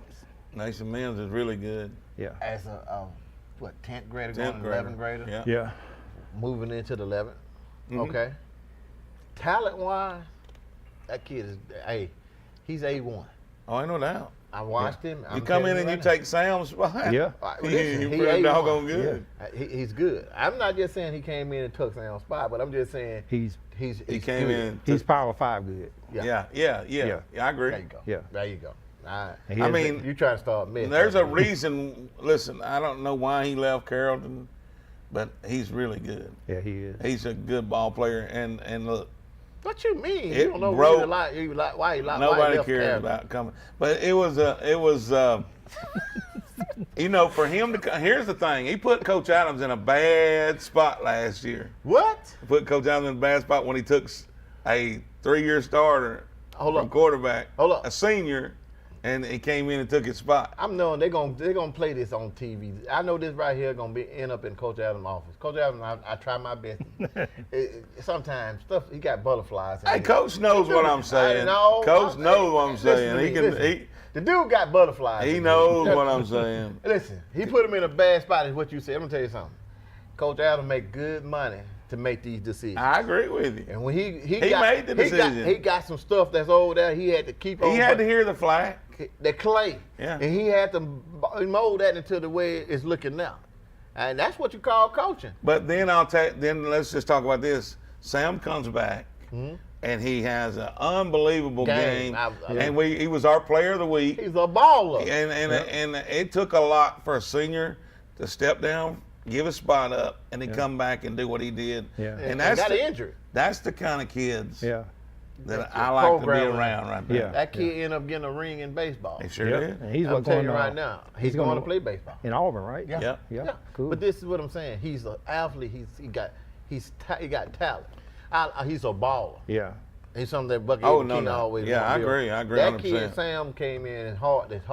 Mason Mims is really good. yeah. as a 10th grader, 10th going 11th grader, Yeah. Yeah. moving into the 11th. Mhm. Okay. Talent-wise, that kid is, hey, he's A1. Oh, ain't no doubt. I watched him. You I'm come telling in and you right now. take Sam's spot. Yeah. All right, He, listen, he he pretty A1. doggone good. He's good. I'm not just saying he came in and took Sam's spot, but I'm just saying He's he's He came good. in. he's Power 5 good. Yeah, I agree. There you go. Yeah. There you go. All right. And he I has- mean, You trying to start messing. There's a reason. Listen, I don't know why he left Carrollton, but he's really good. yeah, he is. He's a good ball player, and look, What you mean? It You don't know broke- why he left. Why nobody he left cares Carrollton. about coming. But it was you know, for him to. Here's the thing: he put Coach Adams in a bad spot last year. What? He put Coach Adams in a bad spot when he took a 3-year starter Hold from up. quarterback, Hold up. a senior, and he came in and took his spot. I'm knowing they're gonna play this on TV. I know this right here gonna end up in Coach Adams' office. Coach Adams, I try my best. Sometimes stuff he got butterflies. in Hey, it. Coach knows what I'm saying. know. Coach knows what I'm Listen to saying. me, He can. listen. The dude got butterflies. He in knows it. what I'm saying. Listen, he put him in a bad spot. Is what you said. I'm gonna tell you something. Coach Adams make good money to make these decisions. I agree with you. And when he made the decision. He got some stuff that's over there. He had to keep on. He had to hear the flag. the clay. Yeah. And he had to mold that into the way it's looking now. And that's what you call coaching. But then then let's just talk about this. Sam comes back and he has an unbelievable Game. game. I- And he was our player of the week. He's a baller. And it took a lot for a senior to step down, give a spot up, and he come back and do what he did. Yeah. And And that's got the, injured. that's the kind of kids Yeah. that I like to be Programming. around right there. Yeah. That kid ended up getting a ring in baseball. He sure Yeah. did. And he's I'm what telling going you on right now. He's going to play baseball. in Auburn, right? Yeah. Yep. Yeah. Cool. But this is what I'm saying. He's an athlete. He got talent. He's a baller. Yeah. He's something that Bucky Oh, King no, no. always Yeah, wanna I be. agree. I agree That 100%. kid Sam came in as hard as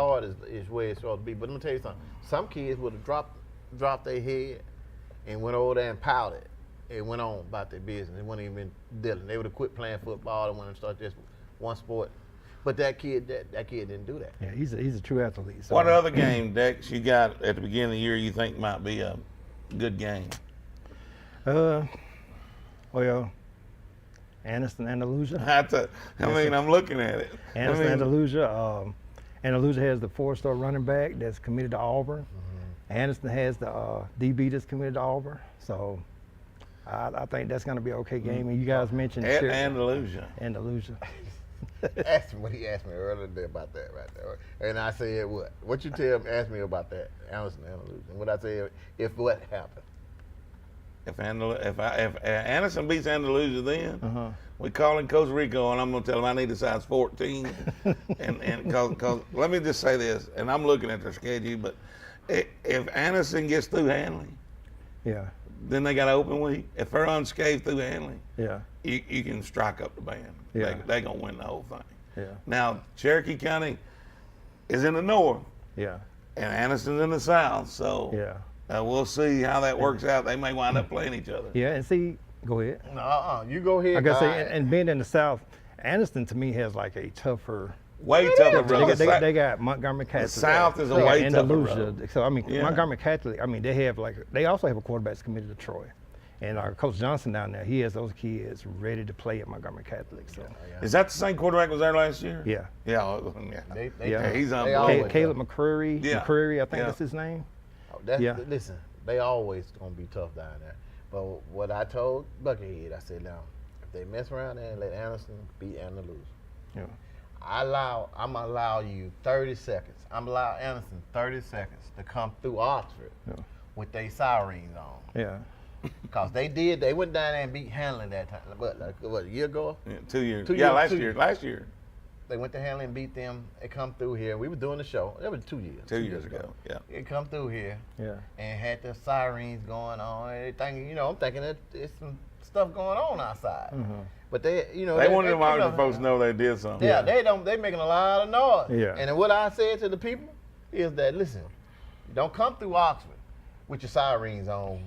where it's supposed to be. But let me tell you something. Some kids would have dropped their head and went over there and pouted and went on about their business. They wouldn't even been dealing. They would have quit playing football and went and start just one sport. But that kid didn't do that. Yeah, he's a true athlete. So. What other game, Dex, you got at the beginning of the year you think might be a good game? Well, Anderson, Andalusia. I'm looking at it. Anderson, Andalusia. Andalusia has the 4-star running back that's committed to Auburn. Anderson has the DB that's committed to Auburn. So I think that's going to be an okay game. And you guys mentioned At Cherokee- Andalusia. Andalusia. Ask me what he asked me earlier today about that right there. And I said what? What you ask me about that, Anderson Andalusia. And what I said, if what happened. If Anderson beats Andalusia, then Uh-huh. we calling Costa Rico, and I'm going to tell him I need a size 14. and cause let me just say this, and I'm looking at their schedule, but if Anderson gets through handling, Yeah. then they got an open week. If they're unscathed through handling, Yeah. you can strike up the band. Yeah. They going to win the whole thing. Yeah. Now, Cherokee County is in the north, Yeah. and Anderson's in the south, so Yeah. we'll see how that works out. They may wind up playing each other. Yeah. And see, go ahead. You go ahead. I gotta all say, right. and being in the South, Anderson to me has like a tougher. Way tougher, They brother. they got Montgomery Catholic. South is a They got way tougher Andalusia. road. So I mean, Yeah. Montgomery Catholic. I mean, they also have a quarterback that's committed to Troy, and our Coach Johnson down there, he has those kids ready to play at Montgomery Catholic. So Is that the same quarterback was there last year? yeah, Yeah. They, Yeah. He's they unbelievable. always Caleb tough. McCreary, Yeah. McCreary, I think Yeah. that's his name. Yeah. Yeah. Listen, they always gonna be tough down there. But what I told Buckethead, I said, now, if they mess around there and let Anderson beat Andalusia, Yeah. I'm gonna allow you 30 seconds. I'm allow Anderson 30 seconds to come through Oxford with their sirens on. Yeah. Cause they went down there and beat Hanley that time. What, a year ago? Yeah, 2 years. 2 Yeah, years, last year. They went to Hanley and beat them. They come through here. We were doing the show. That was 2 years. 2 years ago. Yeah. They come through here Yeah. and had the sirens going on. Everything, I'm thinking that there's some stuff going on outside. But they, They wanted them Oxford folks to know they did something. Yeah, they making a lot of noise. Yeah. And then what I said to the people is that, listen, don't come through Oxford with your sirens on.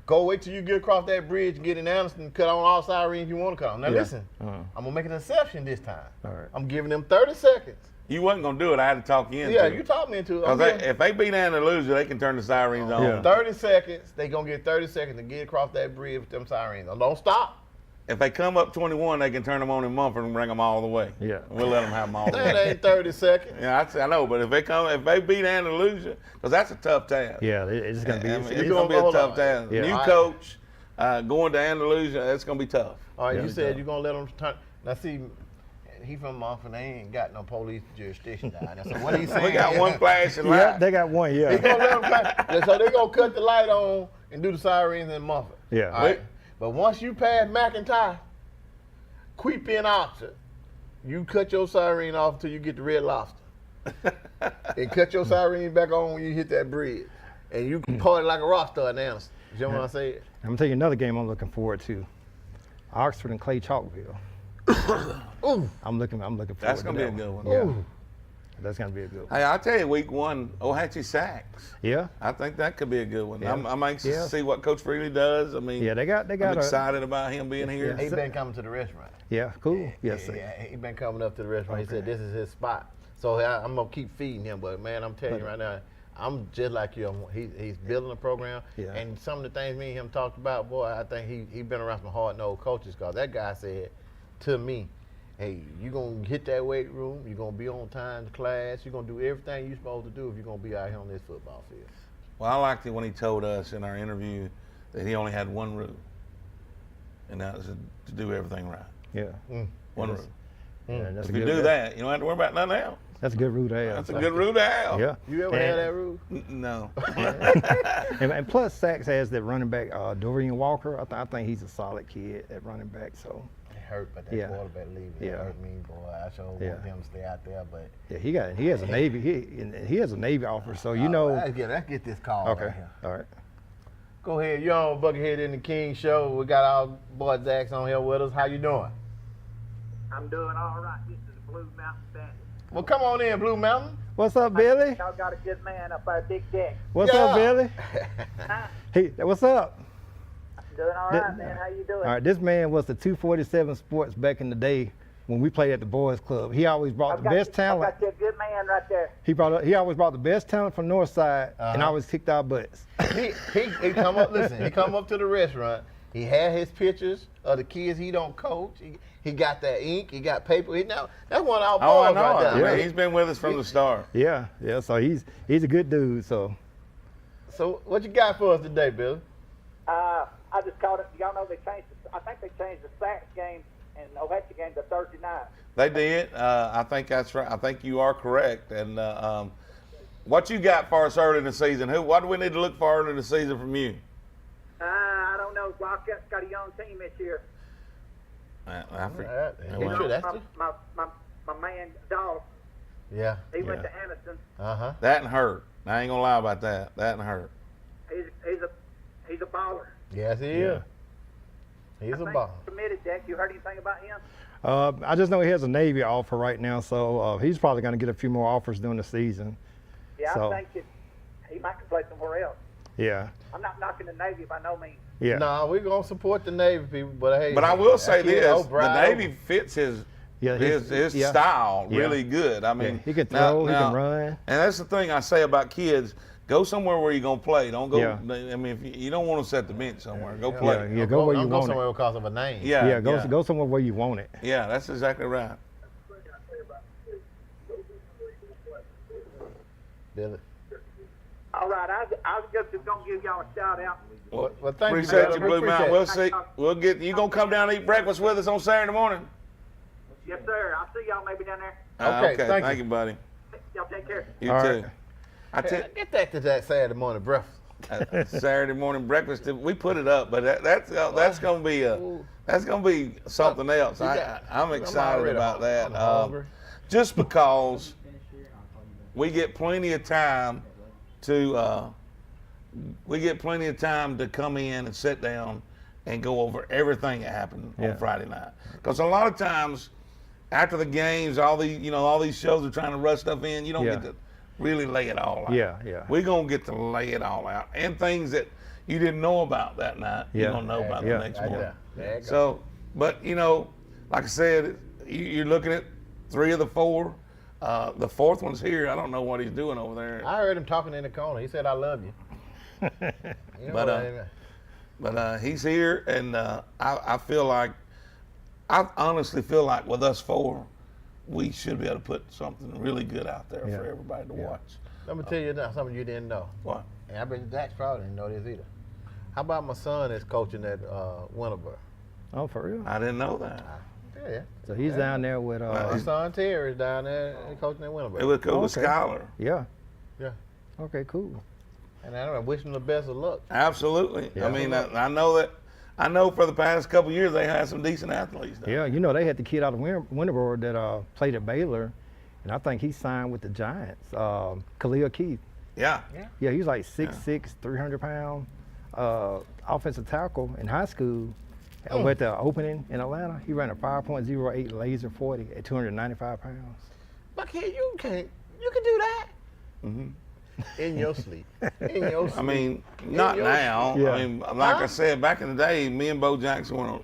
Go wait till you get across that bridge, get in Anderson, cut on all sirens you want to cut on. Now listen, I'm gonna make an exception this time. All right. I'm giving them 30 seconds. You wasn't gonna do it. I had to talk you into Yeah, it. you talked me into it. 'Cause if they beat Andalusia, they can turn the sirens on. Yeah. 30 seconds. They gonna get 30 seconds to get across that bridge with them sirens on. Don't stop. If they come up 21, they can turn them on in Mumford and bring them all the way. Yeah. We'll let them have them all the That way. ain't 30 seconds. Yeah, I know, but if they beat Andalusia, because that's a tough task. Yeah, it's gonna be. I mean, it's it's gonna be a hold tough on. task. Yeah. New All right. coach, going to Andalusia, that's gonna be tough. All right, Yeah, you it's said tough. you're gonna let them turn. Now see, he from Mumford. They ain't got no police jurisdiction down there. So what he saying? We got one flashing Yeah, light. they got one. He Yeah. gonna let them so they gonna cut the light on and do the sirens in Mumford. Yeah. All right. But once you pass McIntyre, creep in Oxford, you cut your siren off until you get to Red Lobster. And cut your siren back on when you hit that bridge. And you can party like a rock star in Anderson. You know what I said? I'm gonna tell you another game I'm looking forward to. Oxford and Clay Chalkville. Ooh. I'm looking forward That's to gonna be that a good one. Yeah. Ooh. That's gonna be a good one. Hey, I'll tell you, week one, Ohatchee Sacks. Yeah. I think that could be a good one. Yeah. I'm anxious Yeah. to see what Coach Freely does. I mean, Yeah, they got I'm a, excited about him being here. He been coming to the restaurant. Yeah, cool. Yes, sir. Yeah, he been coming up to the restaurant. He said this is his spot. So I'm gonna keep feeding him. But man, I'm telling you right now, I'm just like you. He's building a program, Yeah. and some of the things me and him talked about, boy, I think he been around some hard-nosed coaches. Cause that guy said to me, "Hey, you gonna hit that weight room. You're gonna be on time to class. You're gonna do everything you're supposed to do if you're gonna be out here on this football field." Well, I liked it when he told us in our interview that he only had one rule, and that was to do everything right. Yeah. One rule. Yeah, that's If a you good. do that, you don't have to worry about nothing else. That's a good route to have. That's a good rule to have. Yeah. You ever had that rule? No. And plus, Sachs has that running back, Dorian Walker. I think he's a solid kid at running back. So It hurt, but that Yeah. quarterback leaving it Yeah. hurt me, boy. I sure want Yeah. him to stay out there, but yeah, he has a Navy. He has a Navy offer. So you know. let's get this call Okay. right here. All right. Go ahead, you're on Buckethead in the King Show. We got our boy Dax on here with us. How you doing? I'm doing all right. This is Blue Mountain Bandit. Well, come on in, Blue Mountain. What's up, Billy? Y'all got a good man up there, Big Deck. What's up, Yeah. Billy? Hey, what's up? Doing all Th- right, man. How you doing? All right, this man was the 247 Sports back in the day when we played at the Boys Club. He always brought the best talent. I've got you a good man right there. He always brought the best talent from Northside and Uh-huh. always kicked our butts. He come up. Listen, he come up to the restaurant. He had his pictures of the kids he don't coach. He got that ink. He got paper. That's one of our Oh, I boys know. right there. I mean, Yeah. he's been with us from the start. Yeah. So he's a good dude. So So what you got for us today, Billy? I just called it. Y'all know they changed. I think they changed the Sacks game and Ohatchee game to Thursday night. They did. I think that's right. I think you are correct. And what you got for us early in the season? What do we need to look for early in the season from you? I don't know. Wildcats got a young team this year. I forget. He Well, sure that's My man Dolph, yeah. he went to Anderson. Uh-huh. That and hurt. I ain't gonna lie about that. That and hurt. He's a baller. Yes, he is. He's I a think ball. Committed, Deck. You heard anything about him? I just know he has a Navy offer right now. So he's probably going to get a few more offers during the season. Yeah, So- I think he might can play somewhere else. Yeah. I'm not knocking the Navy by no means. Yeah. Nah, we're gonna support the Navy people, but hey. But I will say that kid this: the O'Brien- Navy fits his Yeah, his yeah. style Yeah. really good. I mean, Yeah, he can throw, he can run. And that's the thing I say about kids: go somewhere where you're gonna play. Don't go. Yeah. I mean, if you don't want to set the bench somewhere, go play. Yeah, go where you I'll go want somewhere it. because of a name. Yeah, Go somewhere where you want it. Yeah, that's exactly right. Billy. All right, I was just gonna give y'all a shout out. Well, thank Appreciate you, you, brother. Blue Appreciate Mountain. it. We'll see. We'll get you. Gonna come down and eat breakfast with us on Saturday morning? Yes, sir. I'll see y'all maybe down there. Okay, Okay, thank thank you. you, buddy. Y'all take care. You All too. right. I tell Get back to that Saturday morning breakfast. Saturday morning breakfast. We put it up, but that's gonna be something else. I'm excited already about that. I'm hungry. Just because we get plenty of time to come in and sit down and go over everything that happened on Friday night. Because a lot of times after the games, all these shows are trying to rush stuff in. You don't get to really lay it all out. Yeah. We're gonna get to lay it all out, and things that you didn't know about that night, you're gonna know about the next morning. There you go. So, but like I said, you're looking at 3 of the 4. The 4th one's here. I don't know what he's doing over there. I heard him talking in the corner. He said, "I love you." You know, But he's here, and I honestly feel like with us 4, we should be able to put something really good out there for everybody to watch. let me tell you now, something you didn't know. What? And I bet Dax probably didn't know this either. How about my son is coaching at Winterboro? Oh, for real? I didn't know that. Yeah. So he's down there with My son Terry is down there coaching at It Winterboro. was cool with Okay. Skylar. yeah. Yeah. Okay, cool. And I don't know, wish him the best of luck. Absolutely. Yeah. I mean, I know for the past couple of years they had some decent athletes. Down Yeah, they had the kid out of Winterboro that played at Baylor, and I think he signed with the Giants. Khalil Keith. Yeah. Yeah, he was like 6'6", 300 pound offensive tackle in high school. With the opening in Atlanta, he ran a 5.08 laser 40 at 295 pounds. But kid, you can do that. In your sleep. In your sleep. I mean, not your- now. Yeah. I mean, like I said, back in the day, me and Bo Jackson were,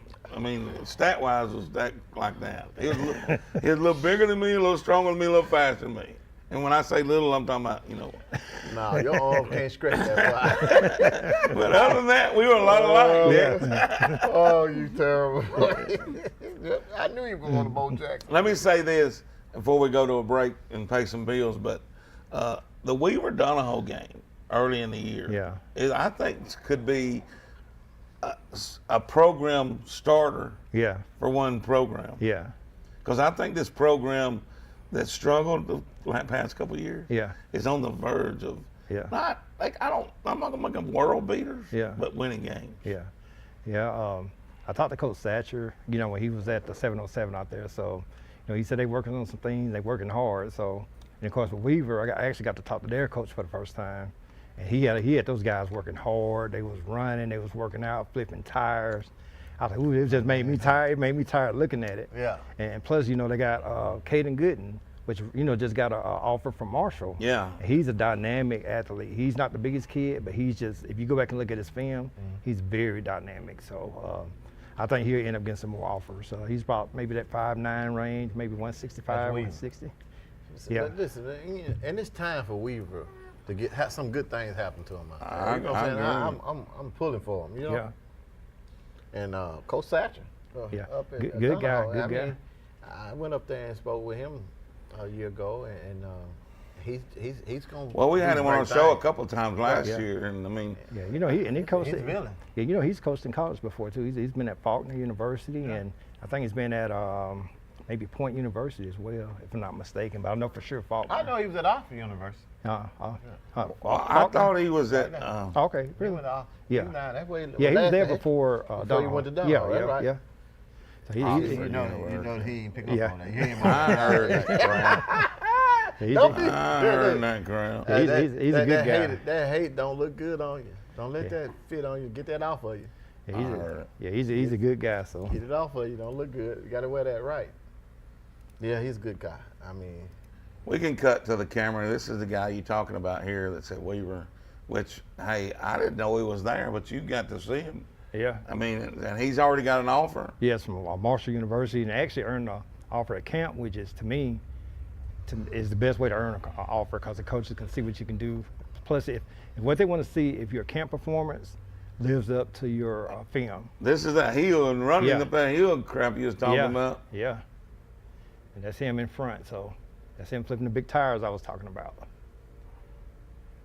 stat-wise was that like that. He was a little bigger than me, a little stronger than me, a little faster than me. And when I say little, I'm talking about, No, your arm can't stretch that far. But other than that, we were a lot alike. Yeah. Oh, you terrible. I knew you were going to Bo Jackson. Let me say this before we go to a break and pay some bills, but the Weaver-Donahoe game early in the year, I think could be a program starter Yeah. for one program. Yeah. Because I think this program that struggled the past couple of years Yeah. is on the verge of Yeah. I'm not gonna make them world beaters, Yeah. but winning games. Yeah. Yeah. I talked to Coach Thatcher, when he was at the 707 out there. So, he said they working on some things, they working hard. So, and of course with Weaver, I actually got to talk to their coach for the first time. And he had those guys working hard. They was running, they was working out, flipping tires. I was like, ooh, it just made me tired. It made me tired looking at it. Yeah. And plus, they got Caden Gooden, which, just got an offer from Marshall. Yeah. He's a dynamic athlete. He's not the biggest kid, but he's just, if you go back and look at his film, he's very dynamic. So I think he'll end up getting some more offers. He's about maybe that 5'9" range, maybe 165, That's Weaver. 160. Yeah. But listen, and it's time for Weaver to have some good things happen to him. I You know what I'm saying? agree. I'm pulling for him. Yeah. And Coach Thatcher. Yeah. Up in Good guy, Donahoe. good guy. Mean, I went up there and spoke with him a year ago, and he's going. Well, we had him on our show a couple of times last Yeah. year, and Yeah, he coached. He's a villain. Yeah, he's coached in college before too. He's been at Faulkner University, and I think he's been at maybe Point University as well, if I'm not mistaken. But I know for sure Faulkner. I know he was at Oxford University. I thought he was at. Okay, He really? went to Oxford. Yeah. That's where Yeah, he was last there day. before. Before he went to Donahoe, Yeah, that's right. yeah. So he, You he, know he ain't pick up Yeah. on that. You ain't I heard that crap. he, Don't be- I heard that crap. Yeah, he's a good guy. That hate don't look good on you. Don't let that fit on you. Get that off of you. he's a good guy. So Get it off of you. Don't look good. You got to wear that right. Yeah, he's a good guy. I mean, We can cut to the camera. This is the guy you talking about here that's at Weaver, which, hey, I didn't know he was there, but you got to see him. yeah. I mean, and he's already got an offer. Yes, from Marshall University, and actually earned an offer at camp, which is to me is the best way to earn an offer because the coaches can see what you can do. Plus, if what they want to see, if your camp performance lives up to your film. This is that heel and running Yeah. up that heel crap you was talking Yeah, about. yeah. And that's him in front, so that's him flipping the big tires I was talking about.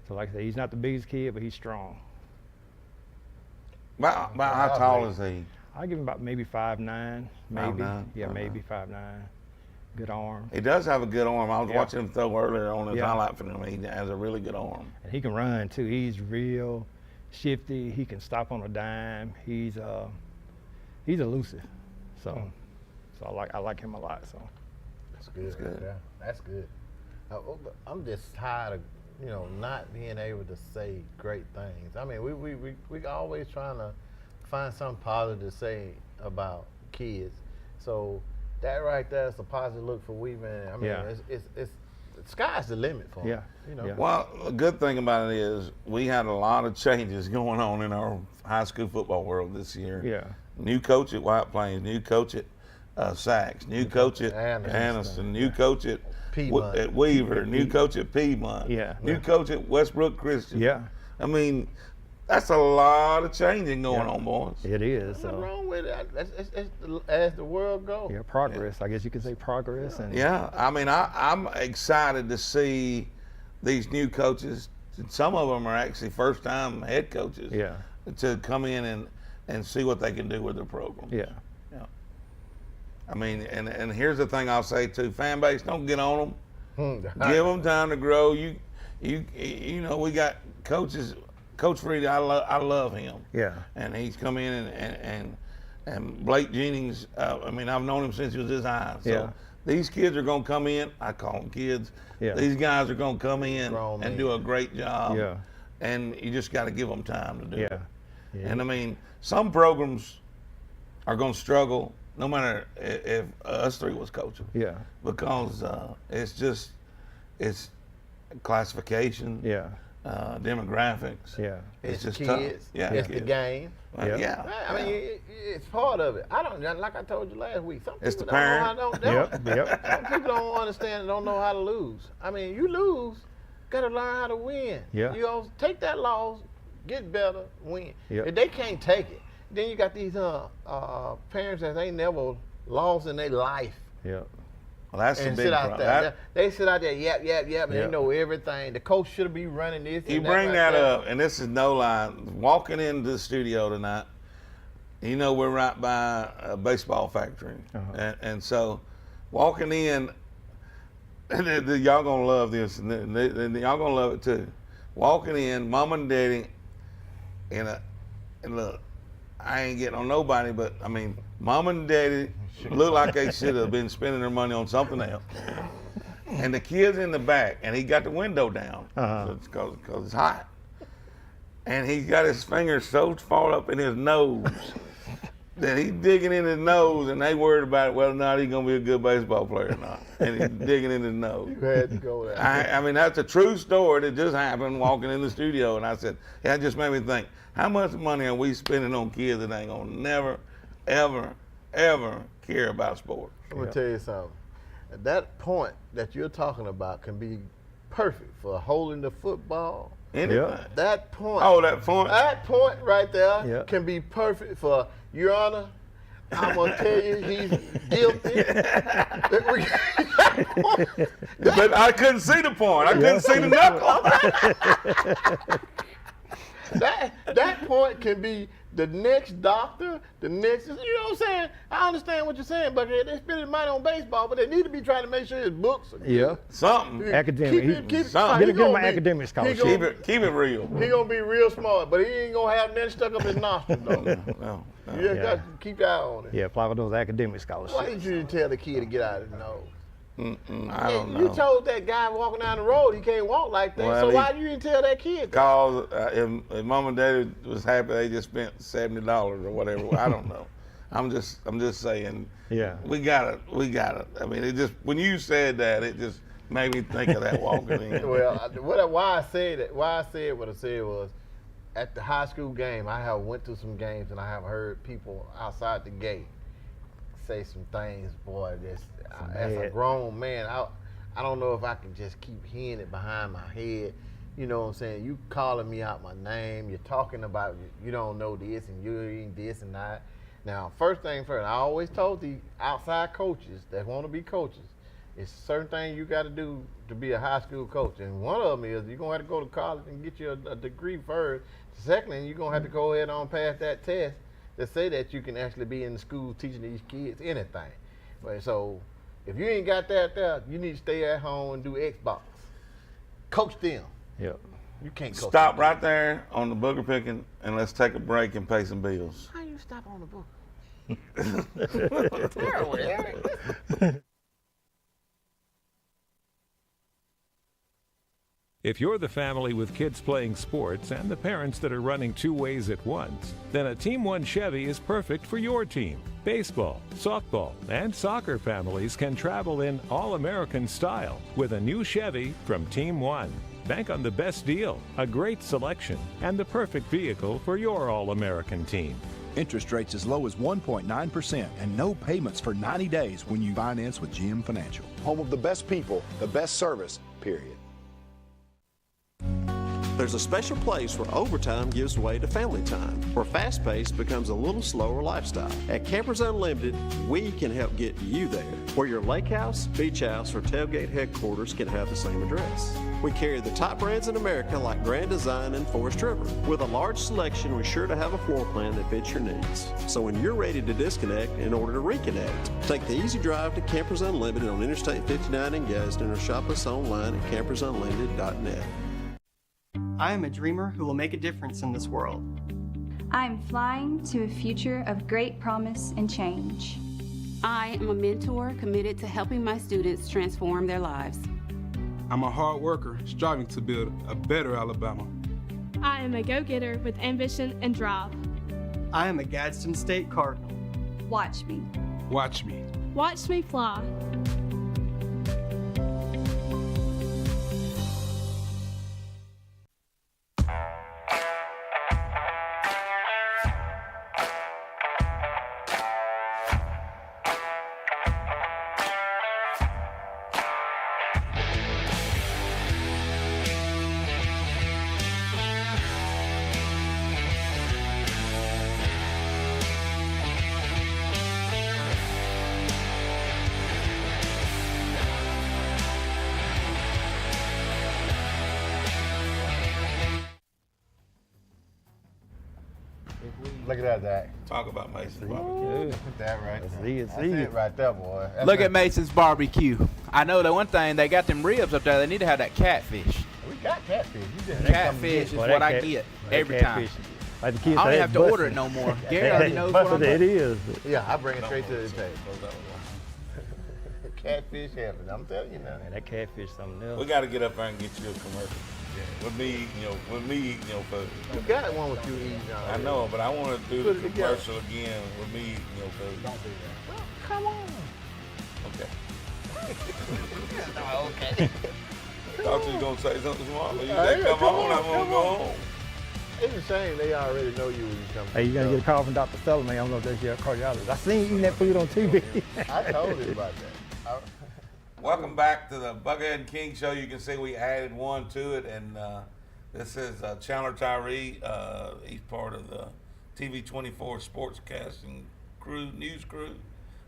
So like I said, he's not the biggest kid, but he's strong. About how tall is he? I give him about maybe 5'9", maybe. 5'9", Yeah, 5'9". maybe 5'9". Good arm. He does have a good arm. I was Yeah. watching him throw earlier on his Yeah. highlight film. He has a really good arm. And he can run too. He's real shifty. He can stop on a dime. He's elusive. So I like him a lot. So That's good. That's good. Yeah, that's good. I'm just tired of not being able to say great things. I mean, we always trying to find something positive to say about kids. So that right there is a positive look for Weaving. I mean, Yeah. it's the sky's the limit for 'em, Yeah. You know. Yeah. Well, a good thing about it is we had a lot of changes going on in our high school football world this year. yeah. New coach at White Plains, new coach at Sachs, new coach at Anderson. Anniston, new coach at Piedmont. at Weaver, new coach at Piedmont, Yeah. new coach at Westbrook Christian. Yeah. I mean, that's a lot of changing going Yeah. on, boys. It is. Nothing So wrong with it. As the world goes. yeah, progress. I guess you could say progress. And Yeah, I mean, I'm excited to see these new coaches. Some of them are actually first-time head coaches. Yeah. To come in and see what they can do with their program. Yeah. I mean, and here's the thing I'll say too: fan base, don't get on them. Give Give them time to grow. You know, we got coaches. Coach Freedy, I love him. Yeah. And he's come in and Blake Jennings. I mean, I've known him since he was this high. So Yeah. these kids are gonna come in. I call them kids. Yeah. These guys are gonna come in Grown and men. do a great job. Yeah. And you just got to give them time to do Yeah. it. Yeah. And I mean, some programs are going to struggle, no matter if us three was coaching, Yeah. because it's classification, Yeah. Demographics. Yeah. It's just kids. tough. Yeah, It's the kids. game. Well, Yeah. yeah. I mean, it's part of it. I don't, like I told you last week. Some It's people the don't know parent. how don't. Yep. Some people don't understand and don't know how to lose. I mean, you lose, gotta learn how to win. Yeah. You know, take that loss, get better, win. Yep. If they can't take it, then you got these parents that ain't never lost in their life. Yeah. Well, that's the And big sit out problem. there. They sit out there, yap, and Yep. they know everything. The coach should be running this. You and bring right that there. up, and this is no lie. Walking into the studio tonight, you know we're right by a baseball factory, and so walking in, and y'all gonna love this, and y'all gonna love it too. Walking in, mom and daddy, and look, I ain't getting on nobody, but I mean, mom and daddy look like they should have been spending their money on something else. And the kid's in the back, and he got the window down because it's hot. And he's got his fingers so far up in his nose that he's digging in his nose, and they worried about whether or not he's going to be a good baseball player or not. And he's digging in his nose. You had to go there. I mean, that's a true story that just happened walking in the studio. And I said, yeah, it just made me think, how much money are we spending on kids that ain't going to never, ever, ever care about sports? I'm gonna tell you something. That point that you're talking about can be perfect for holding the football. Anything. That point. Oh, that point. That point right there Yeah. can be perfect for Your Honor. I'm gonna tell you he's guilty. But I couldn't see the point. I couldn't see the knuckle. that point can be the next doctor, the next. You know what I'm saying? I understand what you're saying, but they're spending money on baseball, but they need to be trying to make sure his books are good. Yeah. Something. Academic. Something. Give him an academic scholarship. Keep it real. He gonna be real smart, but he ain't gonna have nothing stuck up his nostril though. No. You just got to keep your eye on it. Yeah, apply for those academic Why scholarships. didn't you tell the kid to get out of his nose? I don't know. You told that guy walking down the road he can't walk like that. Well, So why you didn't tell that kid? That? Cause if mom and daddy was happy, they just spent $70 or whatever. I don't know. I'm just saying. Yeah. We gotta. I mean, it just when you said that, it just made me think of that walking in. Well, why I said what I said was, at the high school game, I have went to some games and I have heard people outside the gate say some things, boy. As a bad. grown man, I don't know if I can just keep hearing it behind my head. You know what I'm saying? You calling me out my name. You're talking about you don't know this and you ain't this and that. Now, first thing first, I always told the outside coaches that want to be coaches, it's certain things you got to do to be a high school coach. And one of them is you're going to have to go to college and get you a degree first. Secondly, you're going to have to go ahead on pass that test to say that you can actually be in the school teaching these kids anything. So If you ain't got that there, you need to stay at home and do Xbox. Coach them. Yep. You can't coach Stop them. right there on the booger picking, and let's take a break and pay some bills. How you stop on the booger? Terrible, Eric. If you're the family with kids playing sports and the parents that are running 2 ways at once, then a Team One Chevy is perfect for your team. Baseball, softball, and soccer families can travel in all-American style with a new Chevy from Team One. Bank on the best deal, a great selection, and the perfect vehicle for your all-American team. Interest rates as low as 1.9% and no payments for 90 days when you finance with GM Financial. Home of the best people, the best service, period. There's a special place where overtime gives way to family time, where fast pace becomes a little slower lifestyle. At Campers Unlimited, we can help get you there, where your lake house, beach house, or tailgate headquarters can have the same address. We carry the top brands in America like Grand Design and Forest River. With a large selection, we're sure to have a floor plan that fits your needs. So when you're ready to disconnect in order to reconnect, take the easy drive to Campers Unlimited on Interstate 59 in Gadsden or shop us online at campersunlimited.net. I am a dreamer who will make a difference in this world. I'm flying to a future of great promise and change. I am a mentor committed to helping my students transform their lives. I'm a hard worker striving to build a better Alabama. I am a go-getter with ambition and drive. I am a Gadsden State Cardinal. Watch me. Watch me. Watch me fly. Look at that, Zach. Talk about Mason Look at that right there. That's it right there, boy. Look at Mason's barbecue. I know the one thing, they got them ribs up there. They need to have that catfish. We got catfish. Catfish is what I get every time. Like the kids I don't say, have to busted. order it no more. Gary already knows what I'm It is. Yeah, I bring it straight to the table. Catfish heaven. I'm telling you now. Man, that catfish something else. We got to get up there and get you a commercial. With me eating your food. You got one with you eating already. I know, but I want to do the commercial again with me eating your food. Don't do that. Well, come on. Okay. Okay. Thought you was going to say something smart. You said, come on, I'm going to go home. It's a shame they already know you when you come. Hey, you gotta get a call from Dr. Sullivan. I don't know if that's your cardiologist. I seen you eating that food on TV. I told him about that. Welcome back to the Buckhead and King Show. You can see we added one to it, and this is Chandler Tyree. He's part of the TV24 sportscasting crew, news crew.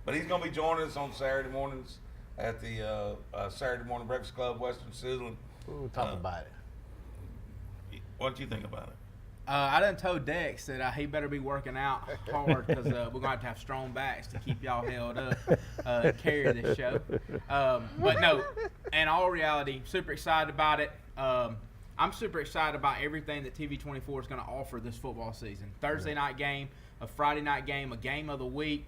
But he's going to be joining us on Saturday mornings at the Saturday Morning Breakfast Club, Western Sizzling. We'll talk about it. What do you think about it? I done told Dex that he better be working out hard because we're going to have strong backs to keep y'all held up and carry this show. But no, in all reality, super excited about it. I'm super excited about everything that TV24 is going to offer this football season. Thursday night game, a Friday night game, a game of the week.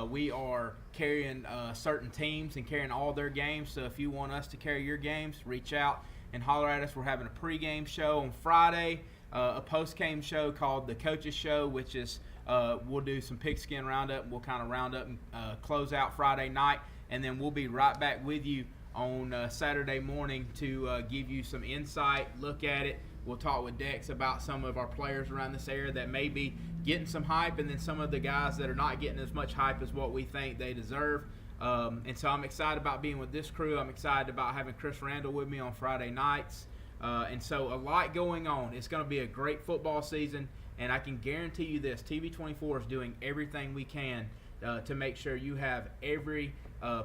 We are carrying certain teams and carrying all their games. So if you want us to carry your games, reach out and holler at us. We're having a pregame show on Friday. A post-game show called The Coaches Show, which is we'll do some pigskin roundup. We'll kind of round up and close out Friday night, and then we'll be right back with you on Saturday morning to give you some insight, look at it. We'll talk with Dex about some of our players around this area that may be getting some hype, and then some of the guys that are not getting as much hype as what we think they deserve. And so I'm excited about being with this crew. I'm excited about having Chris Randall with me on Friday nights. And so a lot going on. It's going to be a great football season, and I can guarantee you this, TV24 is doing everything we can to make sure you have every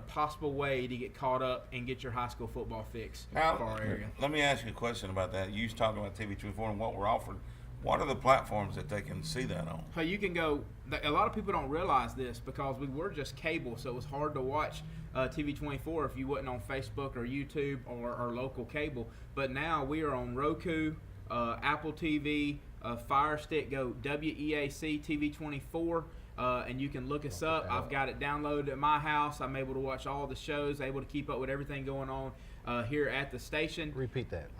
possible way to get caught up and get your high school football fix for our area. Let me ask you a question about that. You was talking about TV24 and what we're offering. What are the platforms that they can see that on? So you can go. A lot of people don't realize this because we were just cable, so it was hard to watch TV24 if you wasn't on Facebook or YouTube or local cable. But now we are on Roku, Apple TV, Fire Stick. Go WEAC TV24. And you can look us up. I've got it downloaded at my house. I'm able to watch all the shows, able to keep up with everything going on here at the station. Repeat that.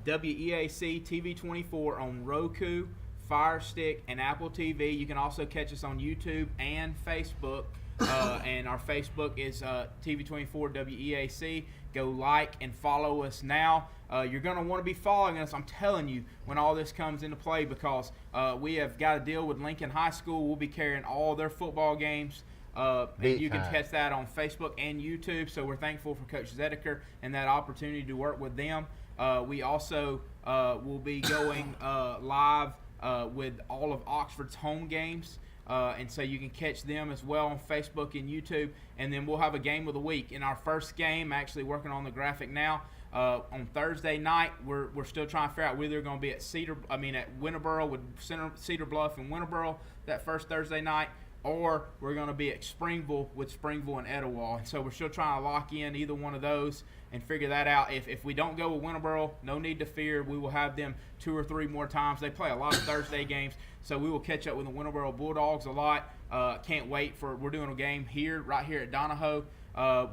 WEAC TV24 on Roku, Fire Stick, and Apple TV. You can also catch us on YouTube and Facebook. And our Facebook is TV24 WEAC. Go like and follow us now. You're going to want to be following us, I'm telling you, when all this comes into play, because we have got a deal with Lincoln High School. We'll be carrying all their football games. And you can catch that on Facebook and YouTube. So we're thankful for Coach Zedeker and that opportunity to work with them. We also will be going live with all of Oxford's home games. And so you can catch them as well on Facebook and YouTube. And then we'll have a game of the week. In our first game, actually working on the graphic now, on Thursday night, we're still trying to figure out whether they're going to be at at Winterboro with Cedar Bluff and Winterboro that first Thursday night, or we're going to be at Springville with Springville and Etowah. And so we're still trying to lock in either one of those and figure that out. If we don't go with Winterboro, no need to fear. We will have them 2 or 3 more times. They play a lot of Thursday games, so we will catch up with the Winterboro Bulldogs a lot. Can't wait we're doing a game right here at Donahoe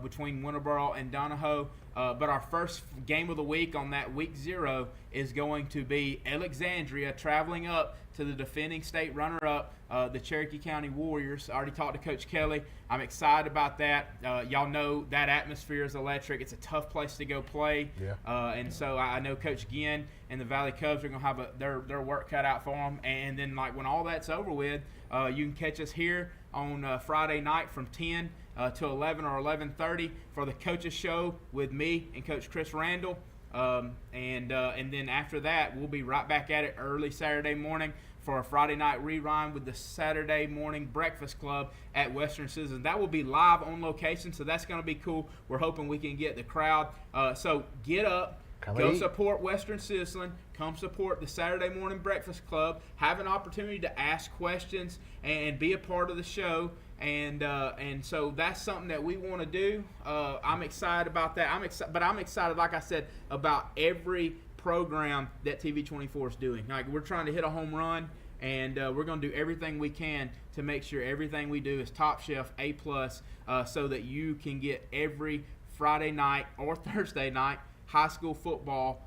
between Winterboro and Donahoe. But our first game of the week on that week 0 is going to be Alexandria traveling up to the defending state runner-up, the Cherokee County Warriors. I already talked to Coach Kelly. I'm excited about that. Y'all know that atmosphere is electric. It's a tough place to go play. Yeah. And so I know Coach Ginn and the Valley Cubs are going to have their work cut out for them. And then when all that's over with, you can catch us here on Friday night from 10 to 11 or 11:30 for the coaches show with me and Coach Chris Randall. And then after that, we'll be right back at it early Saturday morning for a Friday night rerun with the Saturday morning breakfast club at Western Citizen. That will be live on location, so that's going to be cool. We're hoping we can get the crowd. So get up, go support Western Citizen, come support the Saturday morning breakfast club, have an opportunity to ask questions and be a part of the show. And so that's something that we want to do. I'm excited about that. But I'm excited, like I said, about every program that TV24 is doing. Like, we're trying to hit a home run, and we're going to do everything we can to make sure everything we do is top shelf, A+, so that you can get every Friday night or Thursday night high school football.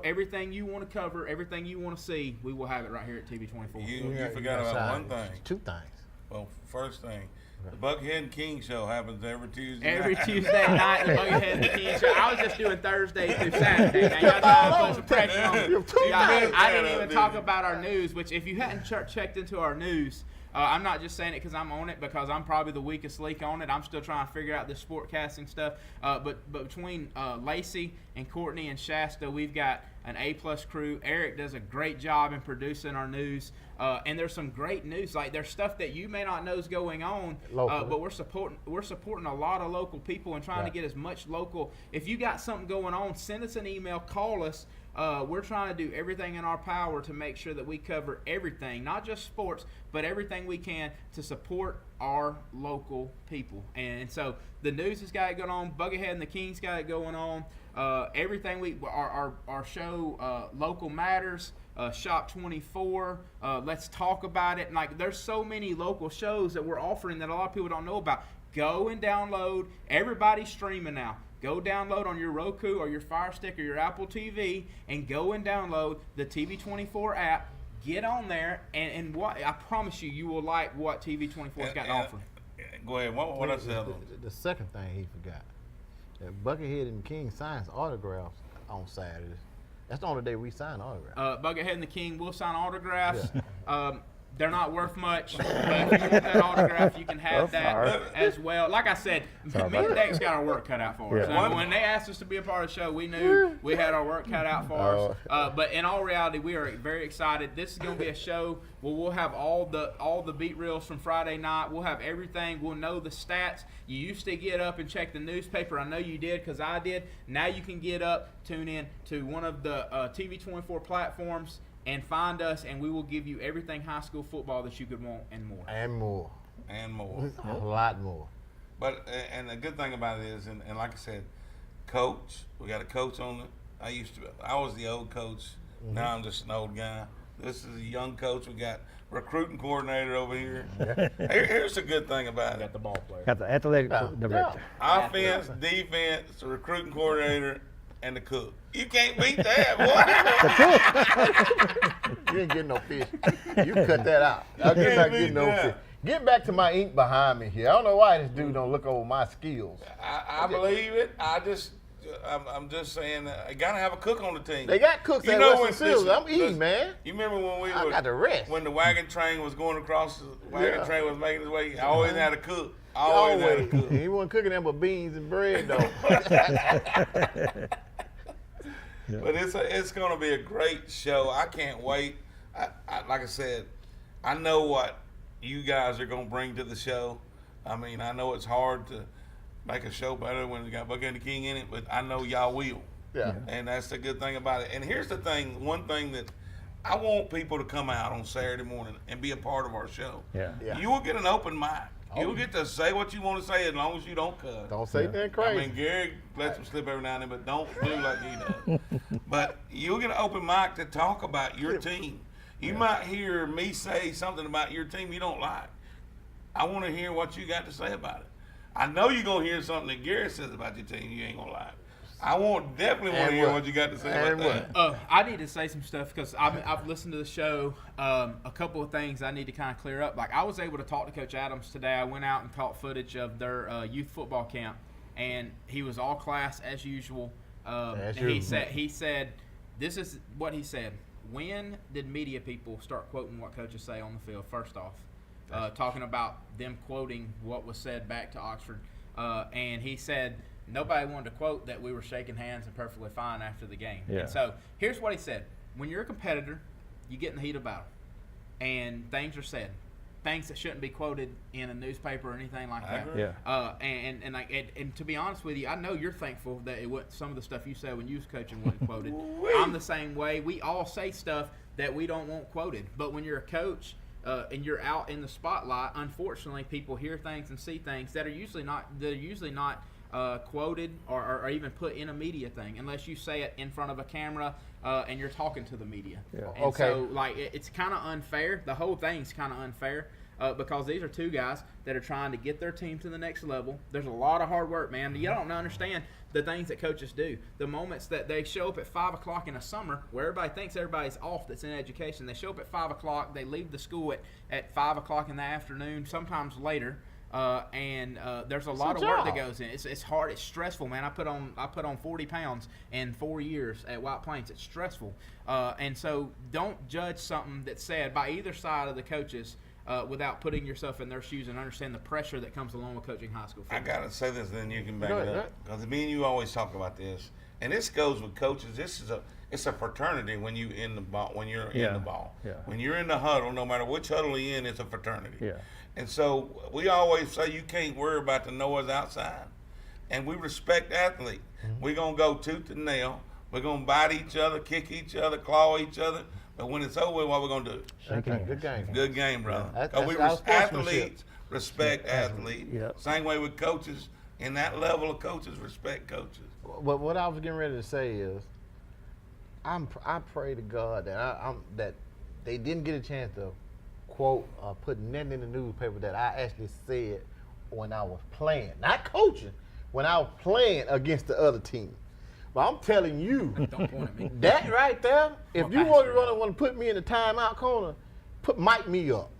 Everything you want to cover, everything you want to see, we will have it right here at TV24. You forgot about one thing. 2 things. Well, first thing, the Buckhead and King show happens every Tuesday Every night. Tuesday night, the Buckhead and King show. I was just doing Thursday through Saturday. Now, y'all know I put some pressure on. I didn't even talk about our news, which if you hadn't checked into our news, I'm not just saying it because I'm on it, because I'm probably the weakest link on it. I'm still trying to figure out this sportcasting stuff. But between Lacey and Courtney and Shasta, we've got an A+ crew. Eric does a great job in producing our news. And there's some great news. Like, there's stuff that you may not know is going on, but we're supporting a lot of local people and trying to get as much local. If you got something going on, send us an email, call us. We're trying to do everything in our power to make sure that we cover everything, not just sports, but everything we can to support our local people. And so the news has got it going on. Buckhead and the Kings got it going on. Everything our show, Local Matters, Shop 24, Let's Talk About It. And like, there's so many local shows that we're offering that a lot of people don't know about. Go and download. Everybody's streaming now. Go download on your Roku or your Fire Stick or your Apple TV, and go and download the TV24 app. Get on there, and what I promise you will like what TV24's got to offer. Go ahead. What else? The second thing he forgot. Buckethead and King signs autographs on Saturdays. That's the only day we sign autographs. Buckethead and the King will sign autographs. Yeah. They're not worth much, but if you want that autograph, you can have that as well. Like I said, me and Dex got our work cut out for us. Yeah. When they asked us to be a part of the show, we knew we had our work cut out for us. But in all reality, we are very excited. This is going to be a show where we'll have all the beat reels from Friday night. We'll have everything. We'll know the stats. You used to get up and check the newspaper. I know you did, because I did. Now you can get up, tune in to one of the TV24 platforms, and find us, and we will give you everything high school football that you could want and more. And more. And more. A lot more. But and the good thing about it is, and like I said, coach. We got a coach on it. I was the old coach. Mm-hmm. Now I'm just an old guy. This is a young coach. We got recruiting coordinator over here. Here's the good thing about it. Got the ball player. Got the athletic director. Offense, defense, the recruiting coordinator, and the cook. You can't beat that, boy. You ain't getting no fish. You cut that out. I'm not getting no fish. Get back to my ink behind me here. I don't know why this dude don't look over my skills. I believe it. I'm just saying, I gotta have a cook on the team. They got cooks at Western Sills. I'm eating, man. You remember when I got the rest. When the wagon train was going across, the wagon train was making its way. I always had a cook. Always had a cook. He wasn't cooking them but beans and bread though. But it's gonna be a great show. I can't wait. Like I said, I know what you guys are gonna bring to the show. I mean, I know it's hard to make a show better when you got Buck and the King in it, but I know y'all will. Yeah. And that's the good thing about it. And here's the thing, one thing that I want people to come out on Saturday morning and be a part of our show. Yeah. You will get an open mic. You'll get to say what you want to say as long as you don't cuss. Don't say nothing crazy. I mean, Gary lets him slip every now and then, but don't do like he does. But you'll get an open mic to talk about your team. You might hear me say something about your team you don't like. I want to hear what you got to say about it. I know you're going to hear something that Gary says about your team you ain't going to like. I definitely want to hear what you got to say about that. I need to say some stuff because I've listened to the show. A couple of things I need to kind of clear up. Like I was able to talk to Coach Adams today. I went out and caught footage of their youth football camp, and he was all class as usual. He said, this is what he said. When did media people start quoting what coaches say on the field? First off, talking about them quoting what was said back to Oxford, and he said nobody wanted to quote that we were shaking hands and perfectly fine after the game. Yeah. And so here's what he said. When you're a competitor, you get in the heat of battle, and things are said. Things that shouldn't be quoted in a newspaper or anything like that. Yeah. And to be honest with you, I know you're thankful that some of the stuff you said when you was coaching wasn't quoted. I'm the same way. We all say stuff that we don't want quoted. But when you're a coach and you're out in the spotlight, unfortunately, people hear things and see things that are usually not quoted or even put in a media thing unless you say it in front of a camera and you're talking to the media. Yeah. And so it's kind of unfair. The whole thing's kind of unfair because these are two guys that are trying to get their team to the next level. There's a lot of hard work, man. You don't understand the things that coaches do. The moments that they show up at 5 o'clock in the summer where everybody thinks everybody's off that's in education. They show up at 5 o'clock. They leave the school at 5 o'clock in the afternoon, sometimes later. There's a lot of work that goes in. It's hard. It's stressful, man. I put on 40 pounds in 4 years at White Plains. It's stressful, and so don't judge something that's said by either side of the coaches without putting yourself in their shoes and understand the pressure that comes along with coaching high school football. I gotta say this, then you can back it up because me and you always talk about this, and this goes with coaches. It's a fraternity when you in the ball. When you're in the ball, when you're in the huddle, no matter which huddle you're in, it's a fraternity. Yeah. And so we always say you can't worry about the noise outside. And we respect athletes. Mm-hmm. We're going to go tooth and nail. We're going to bite each other, kick each other, claw each other. But when it's over, what we're going to do? Good game. Good game, brother. Athletes respect athletes. Yep. Same way with coaches. And that level of coaches respect coaches. But what I was getting ready to say is I pray to God that they didn't get a chance to quote put nothing in the newspaper that I actually said when I was playing, not coaching, when I was playing against the other team. But I'm telling you, don't point at me. That right there, if you want to put me in the timeout corner, mic me up.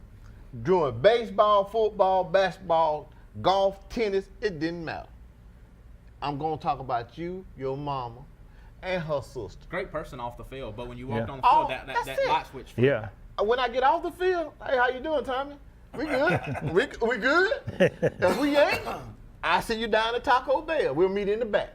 During baseball, football, basketball, golf, tennis, it didn't matter. I'm going to talk about you, your mama, and her sister. Great person off the field, but when you walked on the field, that light switch. Yeah. When I get off the field, hey, how you doing, Tommy? We good? we good? If we ain't, I see you down at Taco Bell. We'll meet in the back.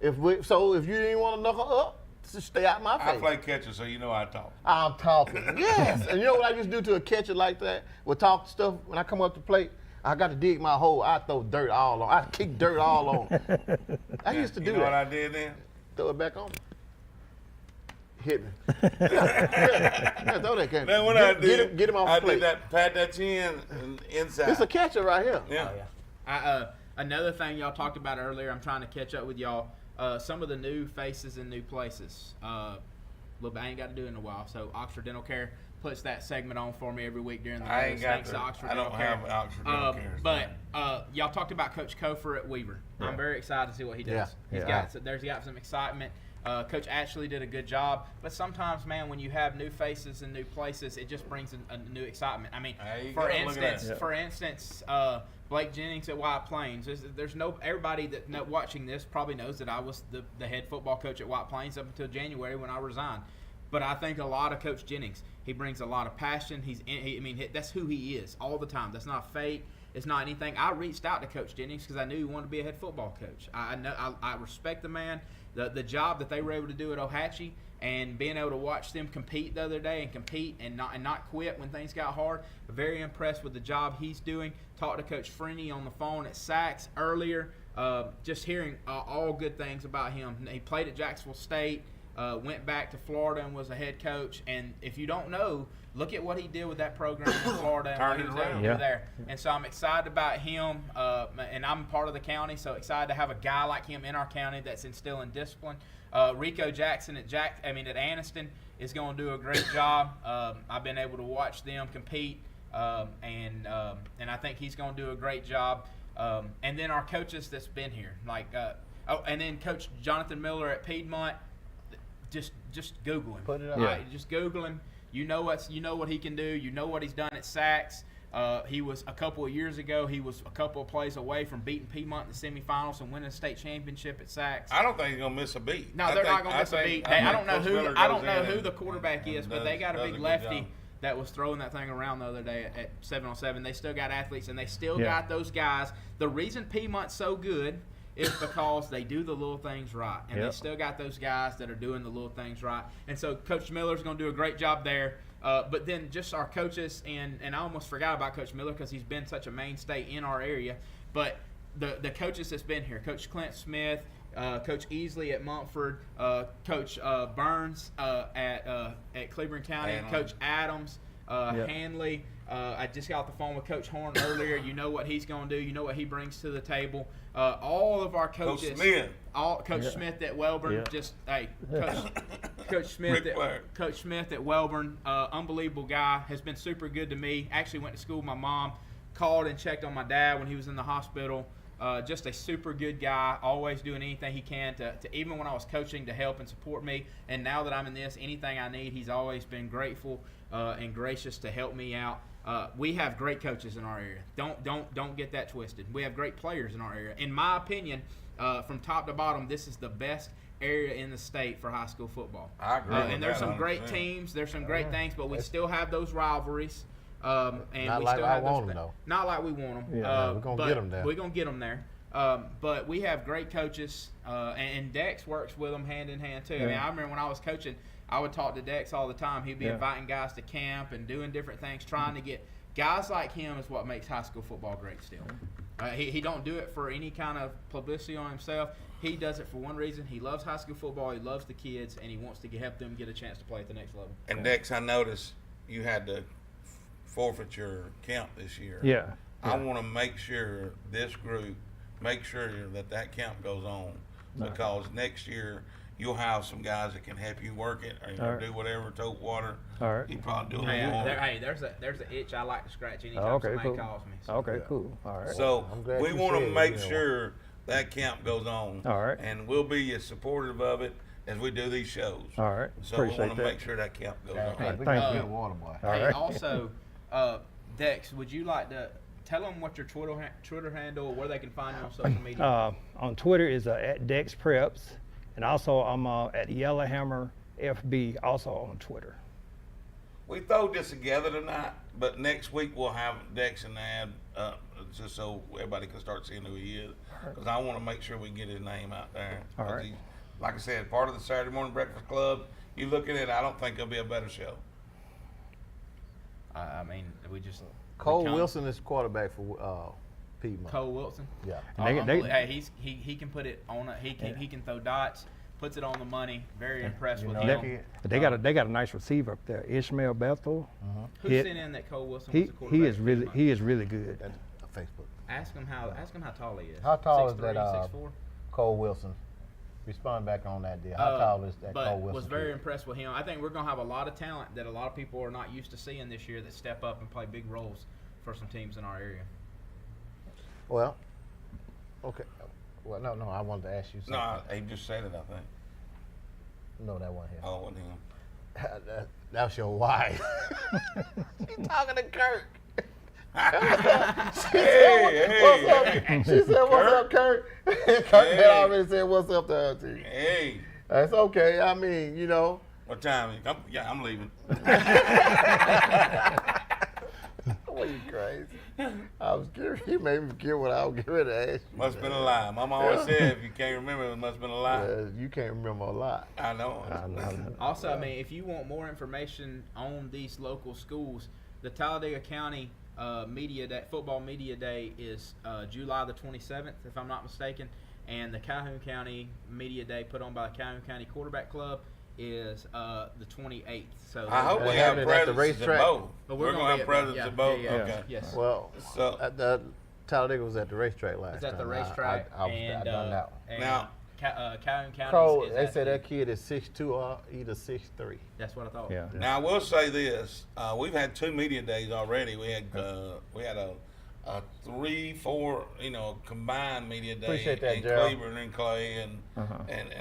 If you didn't want to knuckle up, just stay out my face. I play catcher, so you know I talk. I'm talking. Yes. And you know what I used to do to a catcher like that? We'll talk stuff. When I come up to plate, I got to dig my hole. I throw dirt all on. I kick dirt all on. I used to do that. You know what I did then? Throw it back on. hit me. Yeah, throw that cat. Then what I did, get him off I the plate. did that, pat that chin and inside. It's a catcher right here. Yeah. Another thing y'all talked about earlier, I'm trying to catch up with y'all. Some of the new faces in new places. I ain't got to do it in a while. So Oxford Dental Care puts that segment on for me every week during the day. I ain't got Thanks to to. Oxford I don't Dental Care. have Oxford Dental Care. But y'all talked about Coach Kofor at Weaver. Yeah. I'm very excited to see what he does. He's got some excitement. Coach Ashley did a good job, but sometimes, man, when you have new faces and new places, it just brings a new excitement. I mean, for instance, Blake Jennings at White Plains. There's no everybody that watching this probably knows that I was the head football coach at White Plains up until January when I resigned. But I think a lot of Coach Jennings. He brings a lot of passion. That's who he is all the time. That's not fake. It's not anything. I reached out to Coach Jennings because I knew he wanted to be a head football coach. I respect the man, the job that they were able to do at Ohatchee, and being able to watch them compete the other day and not quit when things got hard. Very impressed with the job he's doing. Talked to Coach Freeney on the phone at Sachs earlier. Just hearing all good things about him. He played at Jacksonville State. Went back to Florida and was a head coach. And if you don't know, look at what he did with that program in Florida and what he was able to do there. And so I'm excited about him. And I'm part of the county, so excited to have a guy like him in our county that's instilling discipline. Rico Jackson at Anniston is going to do a great job. I've been able to watch them compete, and I think he's going to do a great job. And then our coaches that's been here, and then Coach Jonathan Miller at Piedmont. Just Google him. Put it up. Right? Just Google him. You know what he can do. You know what he's done at Sachs. He was a couple of years ago. He was a couple of plays away from beating Piedmont in the semifinals and winning a state championship at Sachs. I don't think he's gonna miss a beat. No, they're not gonna miss a beat. I don't know who the quarterback is, but they got a big lefty that was throwing that thing around the other day at 7-on-7. They still got athletes, and they still got those guys. The reason Piedmont's so good is because they do the little things right. And they still got those guys that are doing the little things right. And so Coach Miller's going to do a great job there. But then just our coaches, and I almost forgot about Coach Miller because he's been such a mainstay in our area. But the coaches that's been here, Coach Clint Smith, Coach Easley at Montford, Coach Burns at Cleveland County, Coach Adams, Hanley. I just got off the phone with Coach Horn earlier. You know what he's going to do. You know what he brings to the table. All of our coaches, Coach Smith at Welborn, Coach Smith at Welborn, unbelievable guy, has been super good to me. Actually went to school with my mom, called and checked on my dad when he was in the hospital. Just a super good guy, always doing anything he can to even when I was coaching, to help and support me. And now that I'm in this, anything I need, he's always been grateful and gracious to help me out. We have great coaches in our area. Don't get that twisted. We have great players in our area. In my opinion, from top to bottom, this is the best area in the state for high school football. I agree. And there's some great teams. There's some great things, but we still have those rivalries. And not we like still I have want those, them, though. Not like we want them. Yeah, we're gonna get them there. We're gonna get them there. But we have great coaches, and Dex works with them hand in hand too. I mean, I remember when I was coaching, I would talk to Dex all the time. He'd be inviting guys to camp and doing different things, trying to get guys like him is what makes high school football great still. He don't do it for any kind of publicity on himself. He does it for one reason. He loves high school football. He loves the kids, and he wants to help them get a chance to play at the next level. And Dex, I noticed you had to forfeit your camp this year. Yeah. I want to make sure this group, make sure that camp goes on, because next year you'll have some guys that can help you work it or do whatever, tote water. All right. You probably do There's an itch I like to scratch anytime somebody calls me. So. Okay, cool. All right. So we want to make sure that camp goes on. All right. And we'll be as supportive of it as we do these shows. All right. So Appreciate we want to that. make sure that camp goes on. Thank you. Water boy. Hey, also, Dex, would you like to tell them what your Twitter handle, where they can find you on social media? On Twitter is at Dex Preps, and also I'm at Yellowhammer FB, also on Twitter. We throw this together tonight, but next week we'll have Dex and Ad just so everybody can start seeing who he is. Because I want to make sure we get his name out there. All right. He's, like I said, part of the Saturday Morning Breakfast Club. You look at it, I don't think it'll be a better show. I mean, we just Cole Wilson is quarterback for Piedmont. Cole Wilson. Yeah. Hey, he can put it on. He can throw dots. puts it on the money. Very impressed with They him. got a nice receiver up there, Ishmael Bethel. Who sent in that Cole Wilson? Was the quarterback? He is really good. That's Facebook. Ask him how tall he is. How tall is 6'3", that 6'4"? Cole Wilson? Respond back on that deal. How tall is that but Cole Wilson? Was very impressed with him. I think we're going to have a lot of talent that a lot of people are not used to seeing this year that step up and play big roles for some teams in our area. Well, okay. Well, no, I wanted to ask you something. No, he just said it, I think. No, that wasn't him. Oh, it wasn't him. That's your wife. She's talking to Kirk. Hey. She said, what's up, Kirk? Kirk had already said, what's up to her, too. Hey. That's okay. I mean, you know. What time? I'm leaving. What, you crazy? I was curious. You made me forget what I was getting ready to ask you. Must have been a lie. Mama always said if you can't remember, it must have been a lie. You can't remember a lot. I know. Also, I mean, if you want more information on these local schools, the Talladega County Football Media Day is July the 27th, if I'm not mistaken, and the Calhoun County Media Day put on by the Calhoun County Quarterback Club is the 28th. So I hope we have presence at both. But we're going to have presence at both. Yeah. Okay. Yes. Well, so Talladega was at the racetrack last time. It's at the racetrack. I done that one. Now, Calhoun County. Cole, they said that kid is 6'2" or either 6'3". That's what I thought. Yeah. Now I will say this: we've had 2 media days already. We had a 3-4 combined media day. Appreciate that, in Gerald. Cleveland and Clay and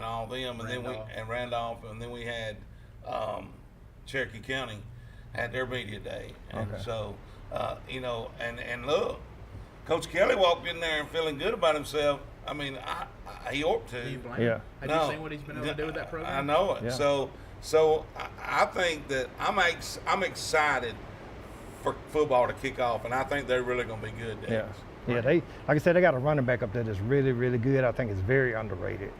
all them, and Randolph. then Randolph, and then we had Cherokee County had their media day, and so and look, Coach Kelly walked in there and feeling good about himself. I mean, he ought to. Yeah. Have you seen what he's been able to do with that program? I know it. Yeah. So I think that I'm excited for football to kick off, and I think they're really going to be good. Yeah. Yeah. They, like I said, they got a running back up there that's really, really good. I think it's very underrated.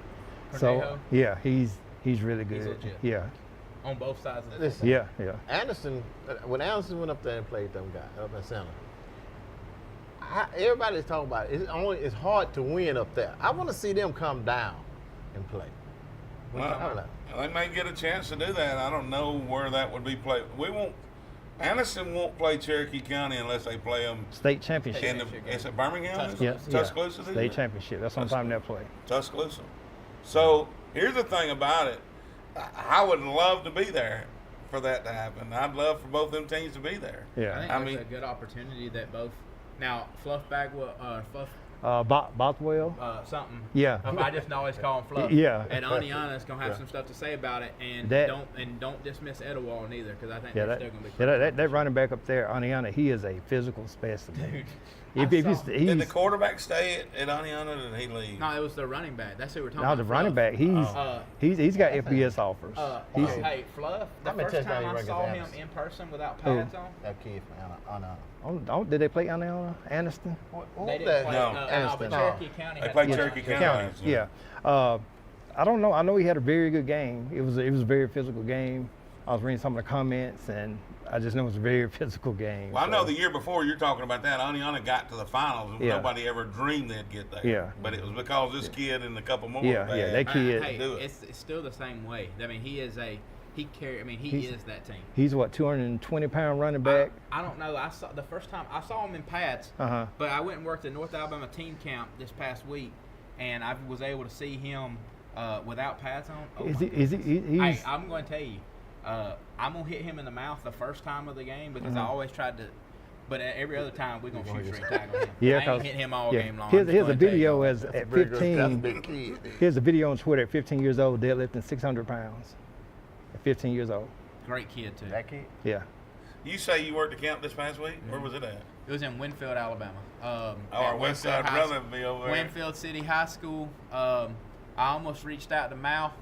So yeah, he's really good. He's legit. Yeah. On both sides of the Listen, Yeah. Anderson, when Anderson went up there and played them guys up in Santa, everybody's talking about it. It's hard to win up there. I want to see them come down and play. Well, they may get a chance to do that. I don't know where that would be played. Anderson won't play Cherokee County unless they play them State championship. Is it Birmingham? Tuscaloosa. State championship. That's sometime they'll play. Tuscaloosa. So here's the thing about it. I would love to be there for that to happen. I'd love for both them teams to be there. Yeah. I think there's a good opportunity that both. Now, Fluff Bothwell. Something. Yeah. I just always call him Fluff. Yeah. And Aniana's gonna have some stuff to say about it, and don't dismiss Etowah neither, because I think they're still gonna be. That running back up there, Aniana, he is a physical specimen. Did the quarterback stay at Aniana, or did he leave? No, it was the running back. That's who we're talking No, about. the running back, he's got FBS offers. Hey, Fluff, the first time I saw him in person without pads on. That kid from Anna. Did they play Aniana? Aniston? They didn't play. Aniston. But Cherokee County. They played Cherokee County. Yeah. I don't know. I know he had a very good game. It was a very physical game. I was reading some of the comments, and I just know it was a very physical game. Well, I know the year before you're talking about that, Aniana got to the finals, and nobody ever dreamed they'd get there. Yeah. But it was because this kid and a couple more. That kid. It's still the same way. I mean, he is that team. He's what, 220-pound running back? I don't know. The first time I saw him in pads, but I went and worked at North Alabama team camp this past week, and I was able to see him without pads on. I'm going to tell you. I'm going to hit him in the mouth the first time of the game because I always tried to, but every other time we're going to shoot straight tackle him. I ain't hit him all game long. Here's a video at 15. Here's a video on Twitter at 15 years old, deadlifting 600 pounds. At 15 years old. Great kid, too. That kid? Yeah. You say you worked the camp this past week? Where was it at? It was in Winfield, Alabama. Our West Side brother would be over there. Winfield City High School. I almost reached out to Mal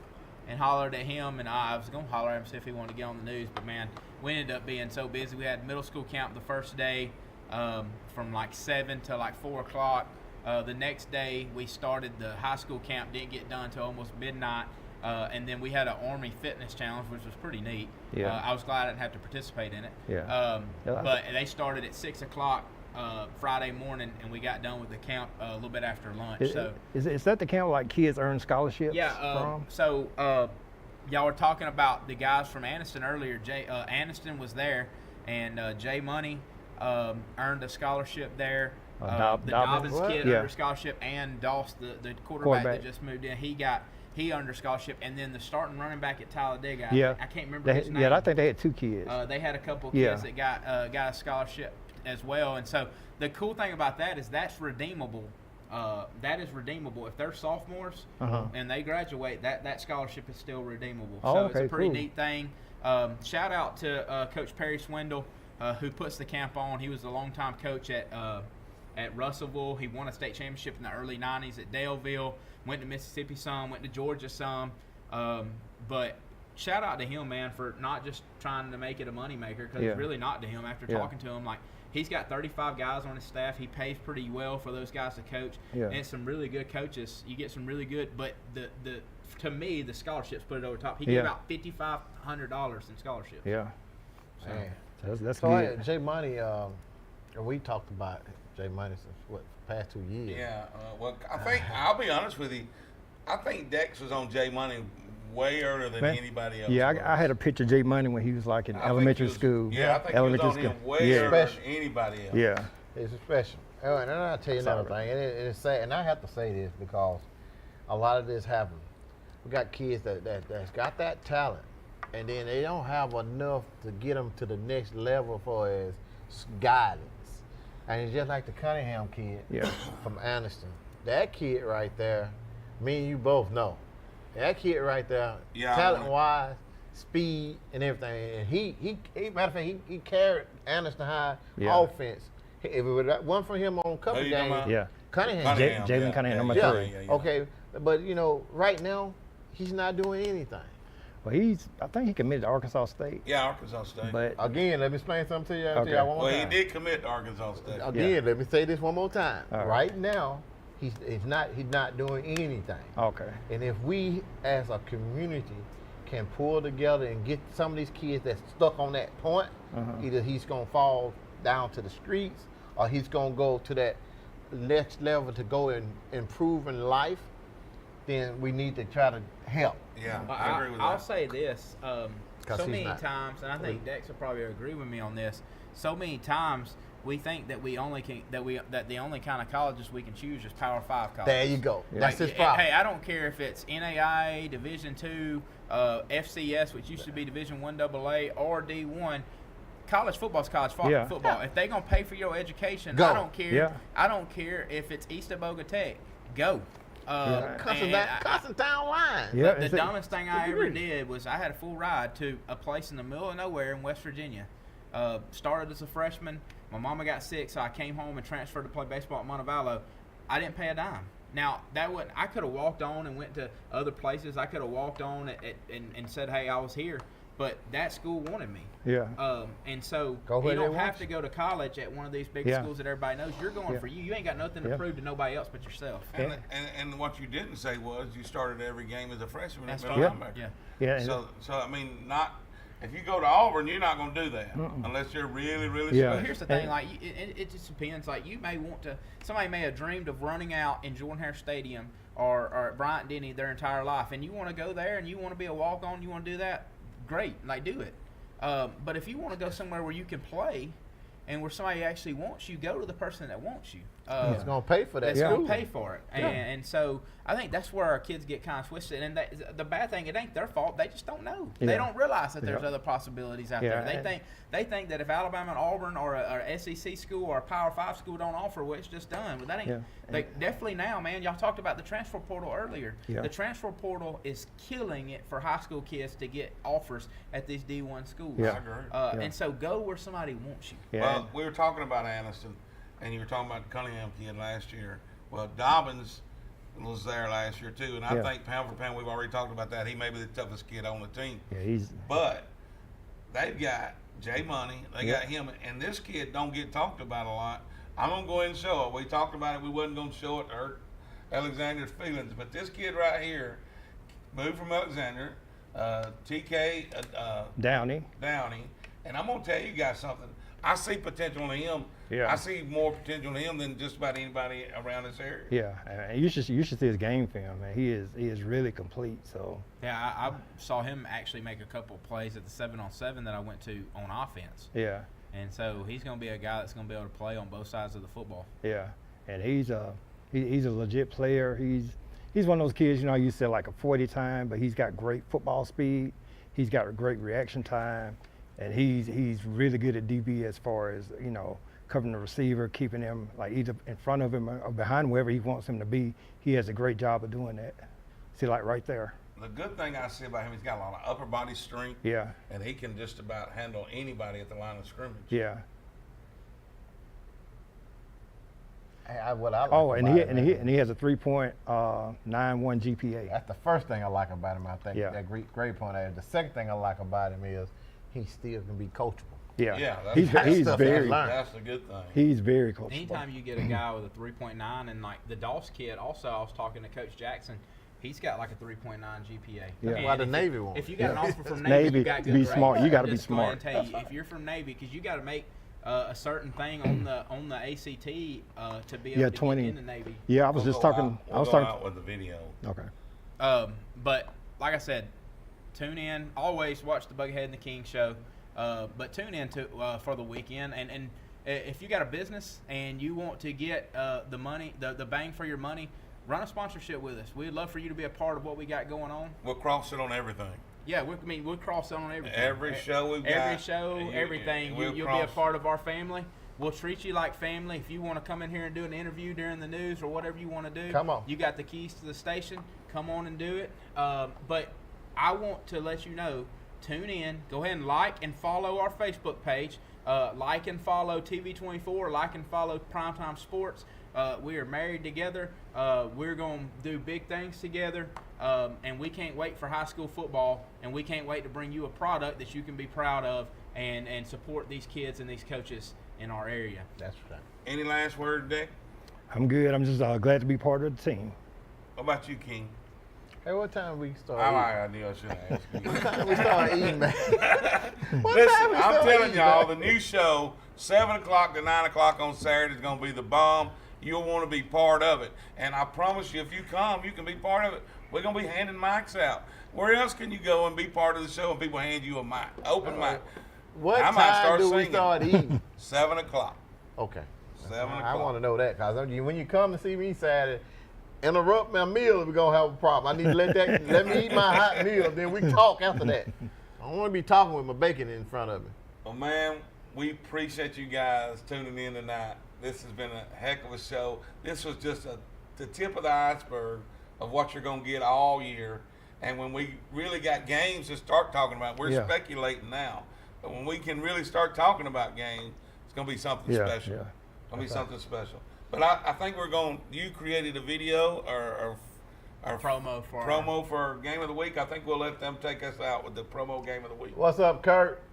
and hollered at him, and I was going to holler at him, see if he wanted to get on the news. But, man, we ended up being so busy. We had middle school camp the first day from like 7 to like 4 o'clock. The next day, we started the high school camp. Didn't get done until almost midnight. And then we had an Army fitness challenge, which was pretty neat. Yeah. I was glad I didn't have to participate in it. Yeah. But they started at 6 o'clock Friday morning, and we got done with the camp a little bit after lunch. Is that the camp like kids earn scholarships from? So y'all were talking about the guys from Anniston earlier. Anniston was there, and Jay Money earned a scholarship there. The Dobbins kid earned a scholarship, and Doss, the quarterback that just moved in, he earned a scholarship, and then the starting running back at Talladega, I can't remember his name. Yeah, I think they had 2 kids. They had a couple kids that got a scholarship as well, and so the cool thing about that is that's redeemable. That is redeemable if they're sophomores and they graduate. That scholarship is still redeemable. So it's a pretty neat thing. Shout out to Coach Perry Swindle, who puts the camp on. He was a longtime coach at Russellville. He won a state championship in the early '90s at Daleville. Went to Mississippi some, went to Georgia some. But shout out to him, man, for not just trying to make it a moneymaker, because it's really not to him. After talking to him, like, he's got 35 guys on his staff. He pays pretty well for those guys to coach, and some really good coaches. You get some really good, but to me, the scholarships put it over top. He gave out $5,500 in scholarships. Yeah, so that's good. Jay Money, we talked about Jay Money since past 2 years. Yeah, well, I think I'll be honest with you. I think Dex was on Jay Money way earlier than anybody else. Yeah, I had a picture of Jay Money when he was like in elementary school. Yeah, I think he was on him way earlier than anybody else. Yeah, it's special. Oh, and then I'll tell you another thing, and it's sad, and I have to say this because a lot of this happens. We got kids that's got that talent, and then they don't have enough to get them to the next level for as guidance. And it's just like the Cunningham kid from Anniston. That kid right there, me and you both know. That kid right there, talent-wise, speed, and everything. And he matter of fact, he carried Anniston High offense. If it wasn't for him on a couple games, Cunningham. Jalen Cunningham, number 3. Okay, but right now, he's not doing anything. Well, I think he committed to Arkansas State. Yeah, Arkansas State. But again, let me explain something to you. One more well, time. He did commit to Arkansas State. Again, let me say this one more time. Right now, he's not doing anything. Okay. And if we, as a community, can pull together and get some of these kids that's stuck on that point, either he's gonna fall down to the streets, or he's gonna go to that next level to go and improve in life, then we need to try to help. Yeah, I agree with that. I'll say this. So many times, and I think Dex will probably agree with me on this. So many times we think that the only kind of colleges we can choose is Power 5 colleges. There you go. That's his problem. Hey, I don't care if it's NAIA, Division II, FCS, which used to be Division 1AA, or D1. College football is college football. If they're gonna pay for your education, go. I don't care. Yeah. I don't care if it's East Boga Tech. Go. Cussing down line. The dumbest thing I ever did was I had a full ride to a place in the middle of nowhere in West Virginia. Started as a freshman. My mama got sick, so I came home and transferred to play baseball at Montevallo. I didn't pay a dime. Now, I could have walked on and went to other places. I could have walked on and said, hey, I was here. But that school wanted me. Yeah. And so you don't have to go to college at one of these big schools that everybody knows. You're going for you. You ain't got nothing to prove to nobody else but yourself. And what you didn't say was you started every game as a freshman at middle linebacker. Yeah. So I mean, if you go to Auburn, you're not going to do that unless you're really, really special. Well, here's the thing. Like it just depends. Like you may want to. Somebody may have dreamed of running out in Jordan-Hare Stadium or at Bryant-Denny their entire life, and you want to go there and you want to be a walk-on. You want to do that. Great, like do it. But if you want to go somewhere where you can play and where somebody actually wants you, go to the person that wants you. It's going to pay for that. It's going to pay for it. And so I think that's where our kids get kind of twisted. And the bad thing, it ain't their fault. They just don't know. They don't realize that there's other possibilities out there. They think that if Alabama and Auburn or a SEC school or a Power 5 school don't offer, well, it's just done. But that ain't. They definitely now, man. Y'all talked about the transfer portal earlier. The transfer portal is killing it for high school kids to get offers at these D1 schools. I agree. And so go where somebody wants you. Well, we were talking about Anniston, and you were talking about the Cunningham kid last year. Well, Dobbins was there last year too, and I think pound for pound, we've already talked about that. He may be the toughest kid on the team. Yeah, But they've got Jay Money. They got him, and this kid don't get talked about a lot. I'm gonna go ahead and show it. We talked about it. We wasn't gonna show it to hurt Alexander's feelings, but this kid right here moved from Alexander, TK Downey, and I'm gonna tell you guys something. I see potential in him. Yeah. I see more potential in him than just about anybody around this area. Yeah, and you should see his game film, man. He is really complete. So Yeah, I saw him actually make a couple of plays at the 7-on-7 that I went to on offense. yeah, And so he's going to be a guy that's going to be able to play on both sides of the football. yeah, and he's a legit player. He's one of those kids, you know, you said like a 40 time, but he's got great football speed. He's got a great reaction time, and he's really good at DB as far as, you know, covering the receiver, keeping him like either in front of him or behind wherever he wants him to be. He has a great job of doing that. See, like right there. The good thing I see about him, he's got a lot of upper body strength. Yeah. And he can just about handle anybody at the line of scrimmage. Yeah. What I like Oh, and about him, he has a 3.91 GPA. That's the first thing I like about him. I think Yeah. that great point. The second thing I like about him is he still can be coachable. Yeah. Yeah, he's very that's a good thing. he's very coachable. Anytime you get a guy with a 3.9, and like the Doss kid, also I was talking to Coach Jackson, he's got like a 3.9 GPA. Yeah. And Why the if Navy you, one? If you got an Yeah. offer from Navy, Navy, you got good be grades. smart. You gotta I'm be just gonna smart. Tell you, if you're from Navy, because you got to make a certain thing on the ACT to be able Yeah, to 20. get in the Navy. Yeah, I was just talking. We'll go out with the video. Okay. But like I said, tune in. Always watch the Buckethead and the King show. But tune in to for the weekend. And if you got a business and you want to get the money, the bang for your money, run a sponsorship with us. We'd love for you to be a part of what we got going on. We'll cross it on everything. Yeah, we'll cross it on everything. Every show we've got. Every show, everything. we'll You'll be a part of our family. We'll treat you like family. If you want to come in here and do an interview during the news or whatever you want to do, come on. You got the keys to the station. Come on and do it. But I want to let you know, tune in. Go ahead and like and follow our Facebook page. Like and follow TV24. Like and follow Primetime Sports. We are married together. We're going to do big things together. And we can't wait for high school football. And we can't wait to bring you a product that you can be proud of and support these kids and these coaches in our area. That's right. Any last word, Dick? I'm good. I'm just glad to be part of the team. What about you, King? Hey, what time we start? I knew I should ask you. What time we start eating, man? Listen, I'm telling y'all, the new show, 7 o'clock to 9 o'clock on Saturday is going to be the bomb. You'll want to be part of it. And I promise you, if you come, you can be part of it. We're going to be handing mics out. Where else can you go and be part of the show and people hand you a mic? Open mic. What I might time start do we singing. start eating? 7 o'clock. Okay. 7 o'clock. I want to know that, because when you come to see me Saturday, interrupt my meal, we're going to have a problem. I need to let me eat my hot meal, then we talk after that. I don't want to be talking with my bacon in front of me. Well, man, we appreciate you guys tuning in tonight. This has been a heck of a show. This was just the tip of the iceberg of what you're going to get all year. And when we really got games to start talking about, we're speculating now. But when we can really start talking about games, it's going to be something special. Yeah. It's going to be something special. But I think you created a video or promo for Game of the Week. I think we'll let them take us out with the promo Game of the Week. What's up, Kurt?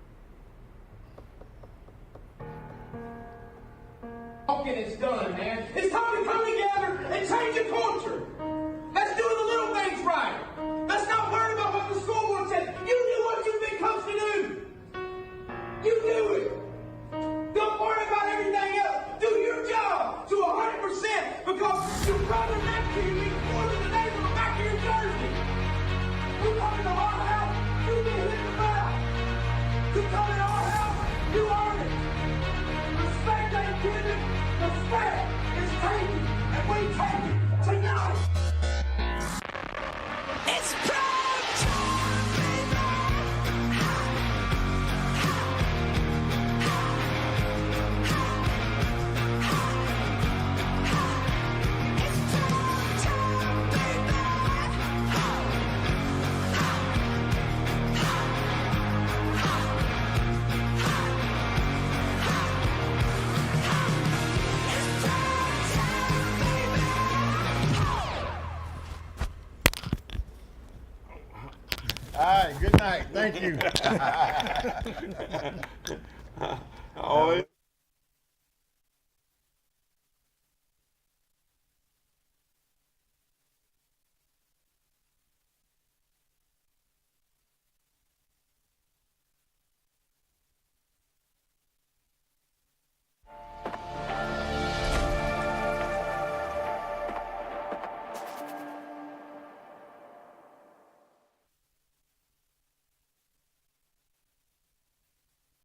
Talking is done, man. It's time to come together and change the culture. Let's do the little things right. Let's not worry about what the school board says. You do what you've been coached to do. You do it. Don't worry about everything else. Do your job to 100% because your brother next to you means more than the name on the back of your jersey. You come into our house, you get hit in the mouth. You come in our house, you earn it. Respect ain't given, respect is taken, and we take it tonight. It's prime time, baby. It's prime time, baby. All right, good night. Thank you. Always.